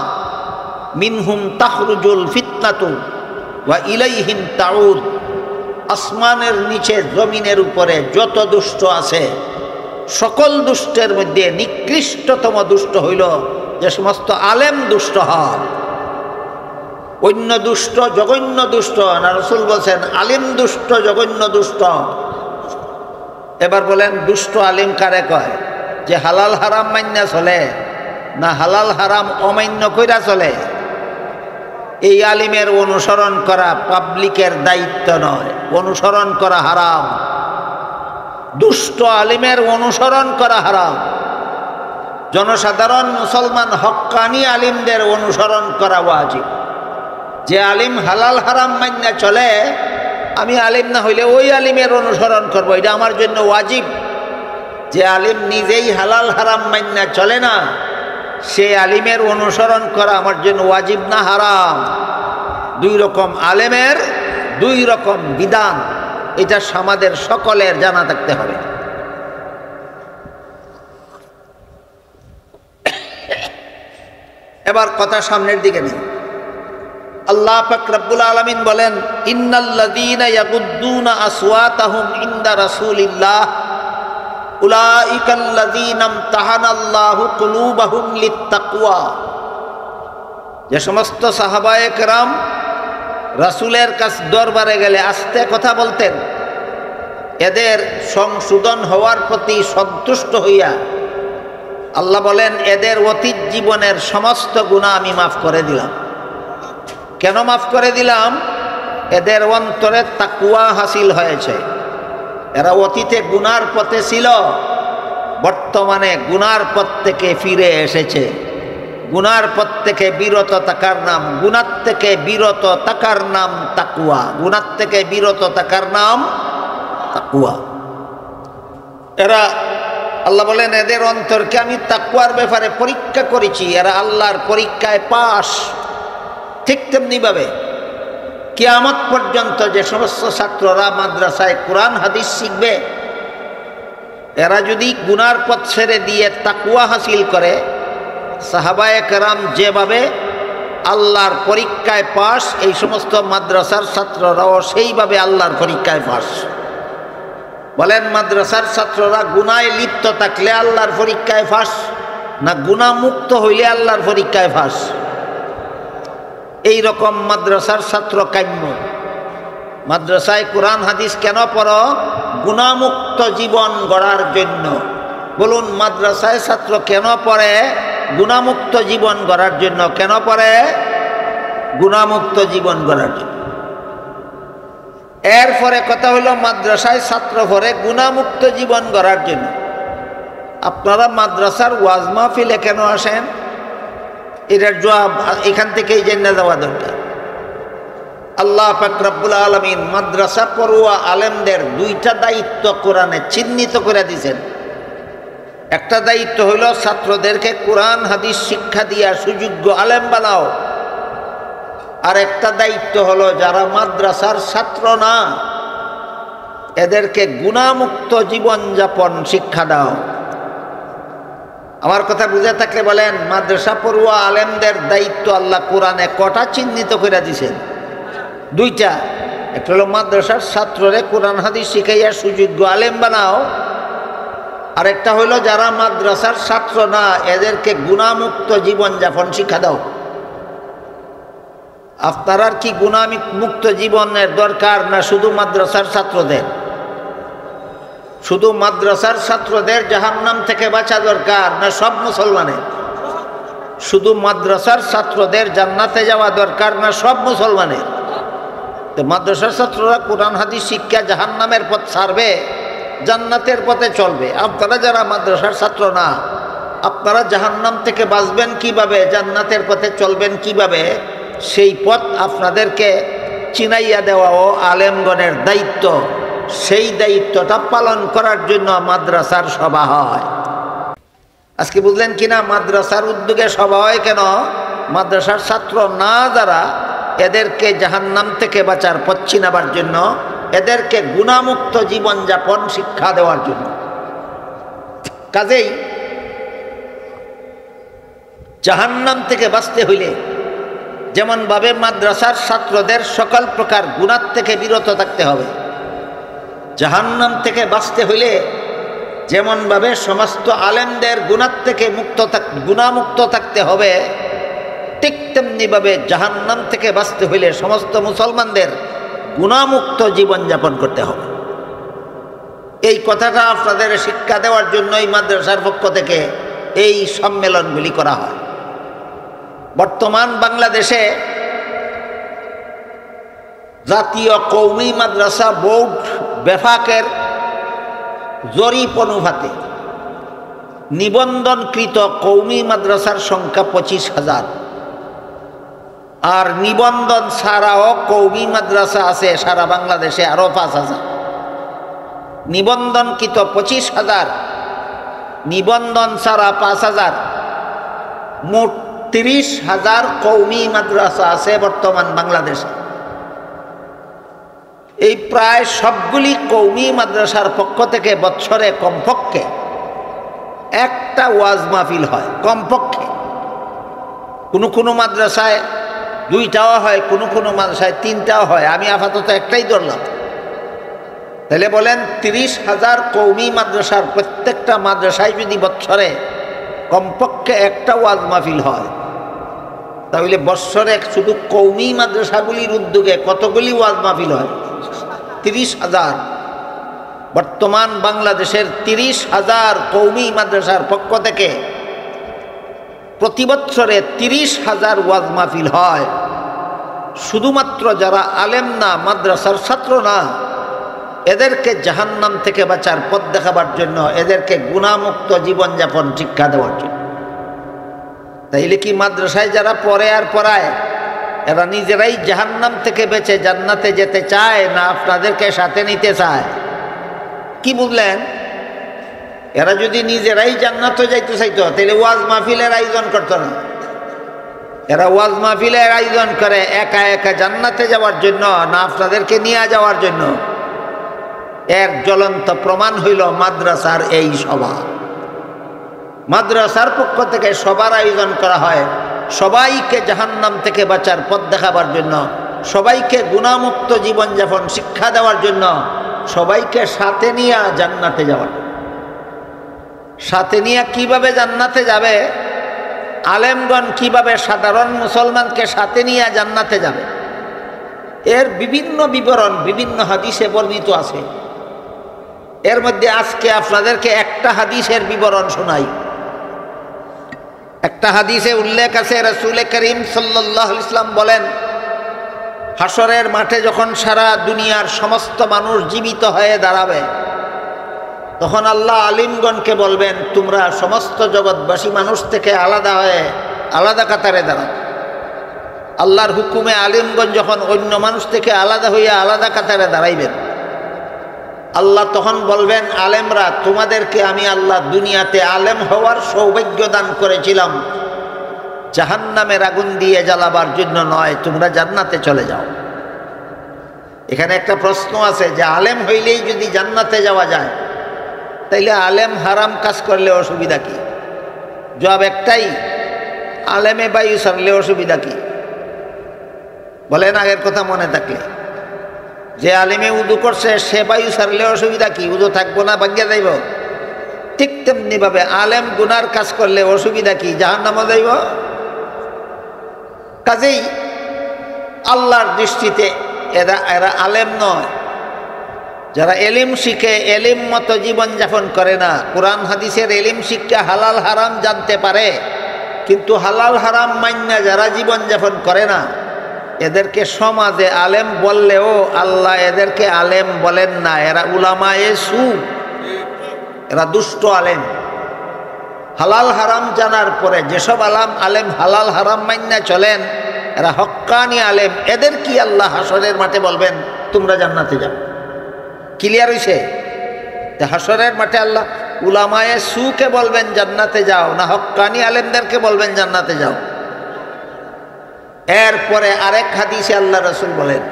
মিনহুম তাখরুজুল ফিতনাতু ওয়া ইলাইহিম তাউদ। আসমানের নিচে জমিনের উপরে যত দুষ্ট আছে, সকল দুষ্টের মধ্যে নিকৃষ্টতম দুষ্ট হইল যে সমস্ত আলেম দুষ্ট হয়। অন্য দুষ্ট জঘন্য দুষ্ট না, রাসূল বলছেন আলিম দুষ্ট জঘন্য দুষ্ট। এবার বলেন দুষ্ট আলিম কারে কয়? যে হালাল হারাম মান্য চলে না হালাল হারাম অমান্য কইরা চলে? এই আলিমের অনুসরণ করা পাবলিকের দায়িত্ব নয়, অনুসরণ করা হারাম। দুষ্ট আলিমের অনুসরণ করা হারাম। জনসাধারণ মুসলমান হক্কানি আলিমদের অনুসরণ করা ওয়াজিব। যে আলিম হালাল হারাম মান্য চলে, আমি আলিম না হইলে ওই আলিমের অনুসরণ করব, এটা আমার জন্য ওয়াজিব। যে আলিম নিজেই হালাল হারাম মান্য চলে না, সে আলিমের অনুসরণ করা আমার জন্য ওয়াজিব না হারাম? দুই রকম আলেমের দুই রকম বিধান, এটা আমাদের সকলের জানা থাকতে হবে। এবার কথা সামনের দিকে নেই। আল্লাহ পাক রব্বুল আলামিন বলেন, ইন্নাল্লাযীনা ইয়াগুদ্দুনা আসওয়াতাহুম ইনদা রাসূলিল্লাহ উলাইকাল্লাযীনা ইমতাহানাল্লাহু কুলুবাহুম লিত্তাকওয়া। যে সমস্ত সাহাবায়ে কেরাম রাসূলের কাছ দরবারে গেলে আস্তে কথা বলতেন, এদের সংশোধন হওয়ার প্রতি সন্তুষ্ট হইয়া আল্লাহ বলেন, এদের অতীত জীবনের সমস্ত গুনাহ আমি মাফ করে দিলাম। কেন মাফ করে দিলাম? এদের অন্তরে তাকওয়া হাসিল হয়েছে। এরা অতীতে গুনার পথে ছিল, বর্তমানে গুনার পথ থেকে ফিরে এসেছে। গুনার পথ থেকে বিরত থাকার নাম, গুনার থেকে বিরত থাকার নাম তাকওয়া। গুনার থেকে বিরত থাকার নাম তাকওয়া। এরা আল্লাহ বলেন, এদের অন্তরকে আমি তাকওয়ার ব্যাপারে পরীক্ষা করেছি, এরা আল্লাহর পরীক্ষায় পাস। ঠিক তেমনিভাবে কিয়ামত পর্যন্ত যে সমস্ত ছাত্ররা মাদ্রাসায় কোরআন হাদিস শিখবে, এরা যদি গুনার পথ ছেড়ে দিয়ে তাকওয়া হাসিল করে, সাহাবায়ে কেরাম যেভাবে আল্লাহর পরীক্ষায় পাস, এই সমস্ত মাদ্রাসার ছাত্ররাও সেইভাবে আল্লাহর পরীক্ষায় পাস। বলেন, মাদ্রাসার ছাত্ররা গুনায় লিপ্ত থাকলে আল্লাহর পরীক্ষায় পাস, না গুনাহ মুক্ত হইলে আল্লাহর পরীক্ষায় পাস? এই রকম মাদ্রাসার ছাত্র কাম্য। মাদ্রাসায় কোরআন হাদিস কেন পড়ো? গুনাহমুক্ত জীবন গড়ার জন্য। বলুন, মাদ্রাসায় ছাত্র কেন পড়ে? গুনাহমুক্ত জীবন গড়ার জন্য। কেন পড়ে? গুনাহমুক্ত জীবন গড়ার জন্য। এরপরে কথা হলো, মাদ্রাসায় ছাত্র পড়ে গুনাহমুক্ত জীবন গড়ার জন্য। আপনারা মাদ্রাসার ওয়াজ মাহফিলে কেন আসেন? এটার জবাব এখান থেকেই জেনে যাওয়া দরকার। আল্লাহ পাক রব্বুল আলামিন মাদ্রাসা পড়ুয়া আলেমদের দুইটা দায়িত্ব কোরআনে চিহ্নিত করে দিয়েছেন। একটা দায়িত্ব হইল ছাত্রদেরকে কোরআন হাদিস শিক্ষা দিয়া সুযোগ্য আলেম বানাও। আর একটা দায়িত্ব হলো যারা মাদ্রাসার ছাত্র না, এদেরকে গুনাহমুক্ত জীবনযাপন শিক্ষা দাও। আমার কথা বুঝে থাকলে বলেন, মাদ্রাসা পড়ুয়া আলেমদের দায়িত্ব আল্লাহ কোরআনে কটা চিহ্নিত করে দিয়েছেন? দুইটা। একটা হলো মাদ্রাসার ছাত্ররে কোরআন হাদিস শিখাইয়া সুযোগ্য আলেম বানাও, আর একটা হলো যারা মাদ্রাসার ছাত্র না, এদেরকে গুনাহমুক্ত জীবনযাপন শিক্ষা দাও। আপনার কি গুনাহমুক্ত জীবনের দরকার, না শুধু মাদ্রাসার ছাত্রদের? শুধু মাদ্রাসার ছাত্রদের জাহান্নাম থেকে বাঁচা দরকার, না সব মুসলমানের? শুধু মাদ্রাসার ছাত্রদের জান্নাতে যাওয়া দরকার, না সব মুসলমানের? তো মাদ্রাসার ছাত্ররা কোরআন হাদিস শিক্ষা জাহান্নামের পথ ছাড়বে, জান্নাতের পথে চলবে। আপনারা যারা মাদ্রাসার ছাত্র না, আপনারা জাহান্নাম থেকে বাঁচবেন কিভাবে, জান্নাতের পথে চলবেন কিভাবে, সেই পথ আপনাদেরকে চিনাইয়া দেওয়াও আলেমগণের দায়িত্ব। সেই দায়িত্বটা পালন করার জন্য মাদ্রাসার সভা হয়। আজকে বুঝলেন কিনা মাদ্রাসার উদ্যোগে সভা হয় কেন? মাদ্রাসার ছাত্র না যারা, এদেরকে জাহান্নাম থেকে বাঁচার পথ চিনাবার জন্য, এদেরকে গুনাহমুক্ত জীবনযাপন শিক্ষা দেওয়ার জন্য। কাজেই জাহান্নাম থেকে বাঁচতে হইলে যেমনভাবে মাদ্রাসার ছাত্রদের সকল প্রকার গুনাহ থেকে বিরত থাকতে হবে, জাহান্নাম থেকে বাঁচতে হইলে যেমনভাবে সমস্ত আলেমদের গুনাহমুক্ত থাকতে হবে, ঠিক তেমনিভাবে জাহান্নাম থেকে বাঁচতে হইলে সমস্ত মুসলমানদের গুনাহমুক্ত জীবনযাপন করতে হবে। এই কথাটা আপনাদের শিক্ষা দেওয়ার জন্য এই মাদ্রাসার পক্ষ থেকে এই সম্মেলনগুলি করা হয়। বর্তমান বাংলাদেশে জাতীয় কওমি মাদ্রাসা বোর্ড বেফাকের জরিপ অনুপাতে নিবন্ধনকৃত কওমি মাদ্রাসার সংখ্যা 25,000, আর নিবন্ধন ছাড়াও কওমি মাদ্রাসা আছে সারা বাংলাদেশে আরও 5,000। নিবন্ধনকৃত 25,000, নিবন্ধন ছাড়া 5,000, মোট 30,000 কওমি মাদ্রাসা আছে বর্তমান বাংলাদেশে। এই প্রায় সবগুলি কওমি মাদ্রাসার পক্ষ থেকে বৎসরে কমপক্ষে একটা ওয়াজ মাহফিল হয়, কমপক্ষে। কোনো কোনো মাদ্রাসায় 2টাও হয়, কোনো কোনো মাদ্রাসায় 3টাও হয়। আমি আপাতত একটাই ধরলাম। তাহলে বলেন 30,000 কওমি মাদ্রাসার প্রত্যেকটা মাদ্রাসায় যদি বৎসরে কমপক্ষে একটা ওয়াজ মাহফিল হয়, তাহলে বৎসরে শুধু কওমি মাদ্রাসাগুলির উদ্যোগে কতগুলি ওয়াজ মাহফিল হয়? 30,000। বর্তমান বাংলাদেশের 30,000 কওমি মাদ্রাসার পক্ষ থেকে প্রতি বৎসরে 30,000 ওয়াজ মাহফিল হয়। শুধুমাত্র যারা আলেম না, মাদ্রাসার ছাত্র না, এদেরকে জাহান্নাম থেকে বাঁচার পথ দেখাবার জন্য, এদেরকে গুনাহমুক্ত জীবনযাপন শিক্ষা দেওয়ার জন্য। তাইলে কি মাদ্রাসায় যারা পড়ে আর পড়ায় এরা নিজেরাই জাহান্নাম থেকে বেঁচে জান্নাতে যেতে চায়, না আপনাদেরকে সাথে নিতে চায়? কি বুঝলেন? এরা যদি নিজেরাই জান্নাতে যাইতে চাইতো তাহলে ওয়াজ মাহফিলের আয়োজন করতো না। এরা ওয়াজ মাহফিলের আয়োজন করে একা একা জান্নাতে যাওয়ার জন্য, না আপনাদেরকে নিয়ে যাওয়ার জন্য। এর জ্বলন্ত প্রমাণ হইল মাদ্রাসার এই সভা। মাদ্রাসার পক্ষ থেকে সবার আয়োজন করা হয় সবাইকে জাহান্নাম থেকে বাঁচার পথ দেখাবার জন্য, সবাইকে গুনাহমুক্ত জীবনযাপন শিক্ষা দেওয়ার জন্য, সবাইকে সাথে নিয়ে জান্নাতে যাওয়ার। সাথে নিয়ে কিভাবে জান্নাতে যাবে? আলেমগণ কিভাবে সাধারণ মুসলমানকে সাথে নিয়ে জান্নাতে যাবে, এর বিভিন্ন বিবরণ বিভিন্ন হাদিসে বর্ণিত আছে। এর মধ্যে আজকে আপনাদেরকে একটা হাদিসের বিবরণ শোনাই। একটা হাদিসে উল্লেখ আছে, রাসূল করিম সাল্লাল্লাহু আলাইহি ওয়াসাল্লাম বলেন, হাসরের মাঠে যখন সারা দুনিয়ার সমস্ত মানুষ জীবিত হয়ে দাঁড়াবে, তখন আল্লাহ আলিমগণকে বলবেন, তোমরা সমস্ত জগৎবাসী মানুষ থেকে আলাদা হয়ে আলাদা কাতারে দাঁড়াও। আল্লাহর হুকুমে আলিমগণ যখন অন্য মানুষ থেকে আলাদা হইয়া আলাদা কাতারে দাঁড়াইবেন, আল্লাহ তখন বলবেন, আলেমরা, তোমাদেরকে আমি আল্লাহ দুনিয়াতে আলেম হওয়ার সৌভাগ্য দান করেছিলাম, জাহান্নামের আগুন দিয়ে জ্বালাবার জন্য নয়, তোমরা জান্নাতে চলে যাও। এখানে একটা প্রশ্ন আছে যে আলেম হইলেই যদি জান্নাতে যাওয়া যায়, তাইলে আলেম হারাম কাজ করলে অসুবিধা কি? জবাব একটাই, আলেমে বায়ু সারলে অসুবিধা কি? বলেন আগের কথা মনে থাকলে। যে আলেমে উদু করছে সে বায়ু সারলে অসুবিধা কি? উদু থাকবো না, ভাঙ্গিয়া যাইব? ঠিক তেমনিভাবে আলেম গুনার কাজ করলে অসুবিধা কি? জাহান্নামে যাইব। কাজেই আল্লাহর দৃষ্টিতে এরা আলেম নয়। যারা এলিম শিখে এলিম মতো জীবনযাপন করে না, কোরআন হাদিসের এলিম শিক্ষা হালাল হারাম জানতে পারে, কিন্তু হালাল হারাম মান্যা যারা জীবনযাপন করে না, এদেরকে সমাজে আলেম বললেও আল্লাহ এদেরকে আলেম বলেন না। এরা উলামায়ে সু, এরা দুষ্ট আলেম। হালাল হারাম জানার পরে যেসব আলেম হালাল হারাম মান্যা চলেন, এরা হক্কানি আলেম। এদের কি আল্লাহ হাসরের মাঠে বলবেন তোমরা জান্নাতে যাও? ক্লিয়ার হইছে? হাসরের মাঠে আল্লাহ উলামায়ে সুকে বলবেন জান্নাতে যাও, না হক্কানি আলেমদেরকে বলবেন জান্নাতে যাও? এরপরে আরেক হাদিসে আল্লাহ রাসূল বলেন,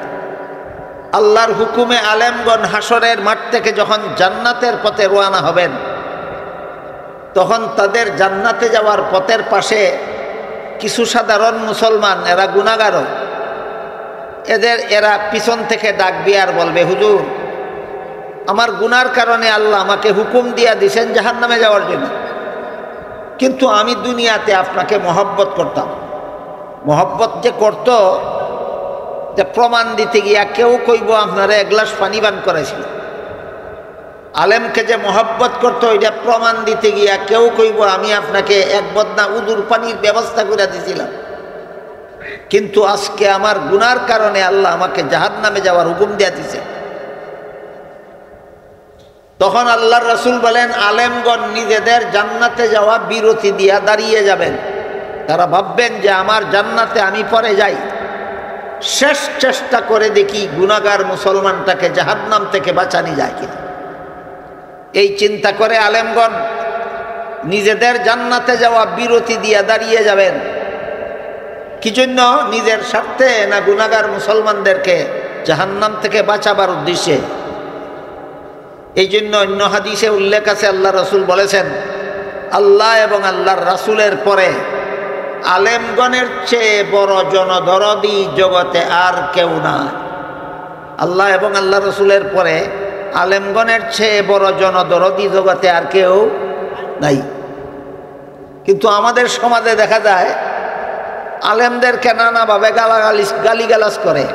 আল্লাহর হুকুমে আলেমগণ হাসরের মাঠ থেকে যখন জান্নাতের পথে রওনা হবেন, তখন তাদের জান্নাতে যাওয়ার পথের পাশে কিছু সাধারণ মুসলমান, এরা গুনাহগার, এরা পিছন থেকে ডাকবে আর বলবে, হুজুর, আমার গুনার কারণে আল্লাহ আমাকে হুকুম দিয়া দিয়েছেন জাহান্নামে যাওয়ার জন্য, কিন্তু আমি দুনিয়াতে আপনাকে মহব্বত করতাম। মহব্বত যে করত, যে প্রমাণ দিতে গিয়া কেউ কইব আপনারা এক গ্লাস পানি পান করেছিল, আলেমকে যে মহব্বত করতো এটা প্রমাণ দিতে গিয়া কেউ কইব আমি আপনাকে এক বদনা উদুর পানির ব্যবস্থা করে দিয়েছিলাম, কিন্তু আজকে আমার গুনার কারণে আল্লাহ আমাকে জাহান্নামে যাওয়ার হুকুম দিয়া দিছে। তখন আল্লাহর রাসূল বলেন, আলেমগণ নিজেদের জান্নাতে যাওয়া বিরতি দিয়া দাঁড়িয়ে যাবেন। তারা ভাববেন যে আমার জান্নাতে আমি পরে যাই, শেষ চেষ্টা করে দেখি গুনাহগার মুসলমানটাকে জাহান্নাম থেকে বাঁচানো যায় কিনা। এই চিন্তা করে আলেমগণ নিজেদের জান্নাতে যাওয়া বিরতি দিয়া দাঁড়িয়ে যাবেন। কি জন্য? নিজের স্বার্থে না গুনাহগার মুসলমানদেরকে জাহান্নাম থেকে বাঁচাবার উদ্দেশ্যে। এই জন্য অন্য হাদিসে উল্লেখ আছে, আল্লাহ রাসূল বলেছেন, আল্লাহ এবং আল্লাহর রাসূলের পরে আলেমগণের চেয়ে বড় জনদরদি জগতে আর কেউ না। আল্লাহ এবং আল্লাহ রাসূলের পরে আলেমগণের চেয়ে বড় জনদরদি জগতে আর কেউ নাই। কিন্তু আমাদের সমাজে দেখা যায় আলেমদেরকে নানাভাবে গালিগালাজ করে,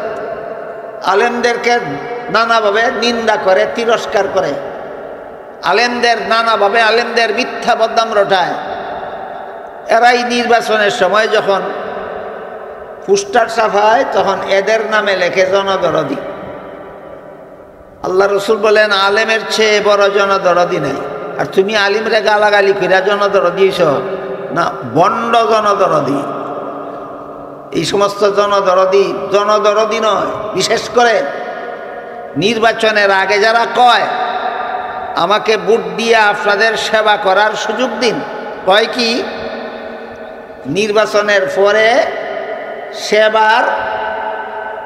আলেমদেরকে নানাভাবে নিন্দা করে, তিরস্কার করে, আলেমদের নানাভাবে আলেমদের মিথ্যা বদনাম রটায়। এরাই নির্বাচনের সময় যখন পোস্টার ছাপায় তখন এদের নামে লেখে জনদরদি। আল্লাহ রাসূল বলেন, আলেমের চেয়ে বড় জনদরদি নাই। আর তুমি আলিমরে গালাগালি কইরা জনদরদি হইছ না, বন্ড জনদরদি। এই সমস্ত জনদরদি নয়। বিশেষ করে নির্বাচনের আগে যারা কয় আমাকে ভোট দিয়ে আপনাদের সেবা করার সুযোগ দিন, কয় কি নির্বাচনের পরে সেবার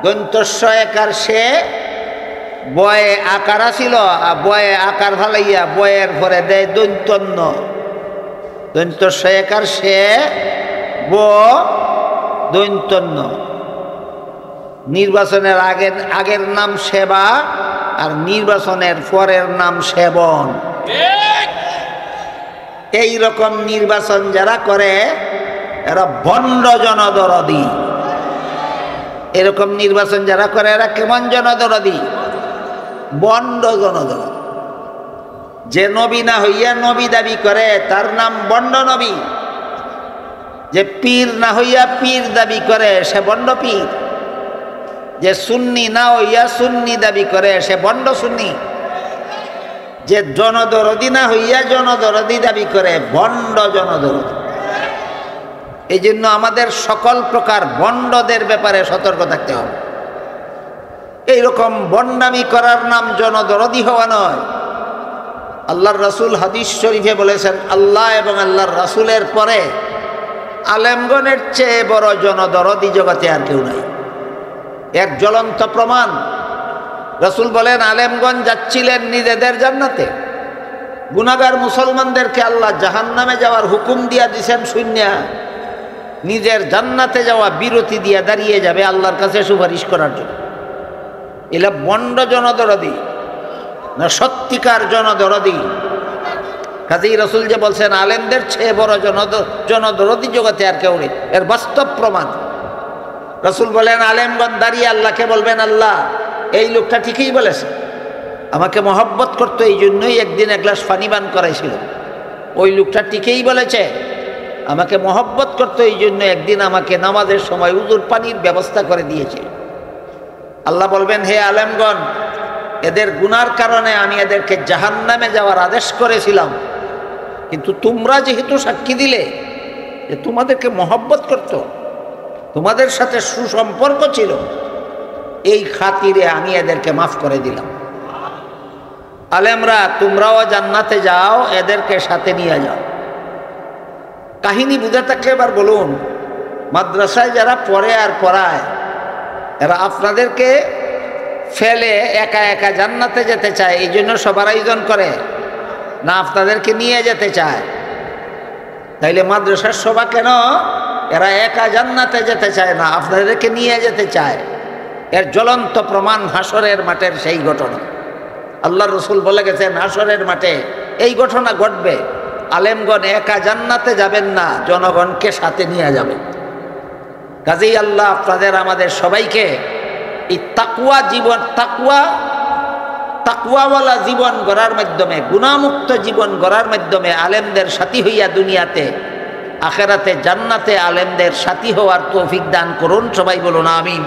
দন্তস্ব একার সে বয়ে আকার আসিল, বয়ে আকার ভালাইয়া বয়ের পরে দেয় দন্তন্য, দন্তস্ব একার সে ব দন্তন্য। নির্বাচনের আগের নাম সেবা আর নির্বাচনের পরের নাম সেবন। এই রকম নির্বাচন যারা করে এরা ভণ্ড জনদরদি। এরকম নির্বাচন যারা করে এরা কেমন জনদরদি? ভণ্ড জনদরদি। যে নবী না হইয়া নবী দাবি করে তার নাম ভণ্ড নবী। যে পীর না হইয়া পীর দাবি করে সে ভণ্ড পীর। যে সুন্নি না হইয়া সুন্নি দাবি করে সে ভণ্ড সুন্নি। যে জনদরদি না হইয়া জনদরদি দাবি করে ভণ্ড জনদরদি। এই জন্য আমাদের সকল প্রকার ভণ্ডদের ব্যাপারে সতর্ক থাকতে হবে। এইরকম ভণ্ডামি করার নাম জনদরদি হওয়া নয়। আল্লাহর রাসূল হাদিস শরীফে বলেছেন, আল্লাহ এবং আল্লাহর রাসূলের পরে আলেমগণের চেয়ে বড় জনদরদি জগতে আর কেউ নাই। এর জ্বলন্ত প্রমাণ রাসূল বলেন, আলেমগণ যাচ্ছিলেন নিজেদের জান্নাতে, গুনাহগার মুসলমানদেরকে আল্লাহ জাহান্নামে যাওয়ার হুকুম দিয়া দিছেন শুনিয়া নিজের জান্নাতে যাওয়া বিরতি দিয়া দাঁড়িয়ে যাবে আল্লাহর কাছে সুপারিশ করার জন্য। এলা বন্ড জনদরদি না সত্যিকার জনদরদি? কাজেই রাসূল যে বলছেন আলেমদের চেয়ে বড় জনদরদি জগতে আর কেউ নেই, এর বাস্তব প্রমাণ। রাসূল বলেন, আলেমগণ দাঁড়িয়ে আল্লাহকে বলবেন, আল্লাহ এই লোকটা ঠিকই বলেছে, আমাকে মহব্বত করতো এই জন্যই একদিন এক গ্লাস পানি পান করাইছিল। ওই লোকটা ঠিকই বলেছে, আমাকে মহব্বত করতো এই জন্য একদিন আমাকে নামাজের সময় উযুর পানির ব্যবস্থা করে দিয়েছিল। আল্লাহ বলবেন, হে আলেমগণ, এদের গুনার কারণে আমি এদেরকে জাহান্নামে যাওয়ার আদেশ করেছিলাম, কিন্তু তোমরা যেহেতু সাক্ষী দিলে যে তোমাদেরকে মহব্বত করত, তোমাদের সাথে সুসম্পর্ক ছিল, এই খাতিরে আমি এদেরকে মাফ করে দিলাম। আলেমরা তোমরাও জান্নাতে যাও, এদেরকে সাথে নিয়ে যাও। কাহিনী বুঝে থাকলে এবার বলুন, মাদ্রাসায় যারা পড়ে আর পড়ায় এরা আপনাদেরকে ফেলে একা একা জান্নাতে যেতে চায়, এই জন্য সবার আয়োজন করে, না আপনাদেরকে নিয়ে যেতে চায়? তাইলে মাদ্রাসার সভা কেন? এরা একা জান্নাতে যেতে চায় না, আপনাদেরকে নিয়ে যেতে চায়। এর জ্বলন্ত প্রমাণ হাসরের মাঠের সেই ঘটনা। আল্লাহ রাসূল বলে গেছেন, হাসরের মাঠে এই ঘটনা ঘটবে। আলেমগণ একা জান্নাতে যাবেন না, জনগণকে সাথে নিয়ে যাবেন। কাজেই আল্লাহ আপনাদের আমাদের সবাইকে এই তাকওয়া জীবন, তাকওয়া তাকওয়াওয়ালা জীবন গড়ার মাধ্যমে, গুনাহমুক্ত জীবন গড়ার মাধ্যমে আলেমদের সাথী হইয়া দুনিয়াতে আখেরাতে জান্নাতে আলেমদের সাথী হওয়ার তৌফিক দান করুন। সবাই বলুন আমিন।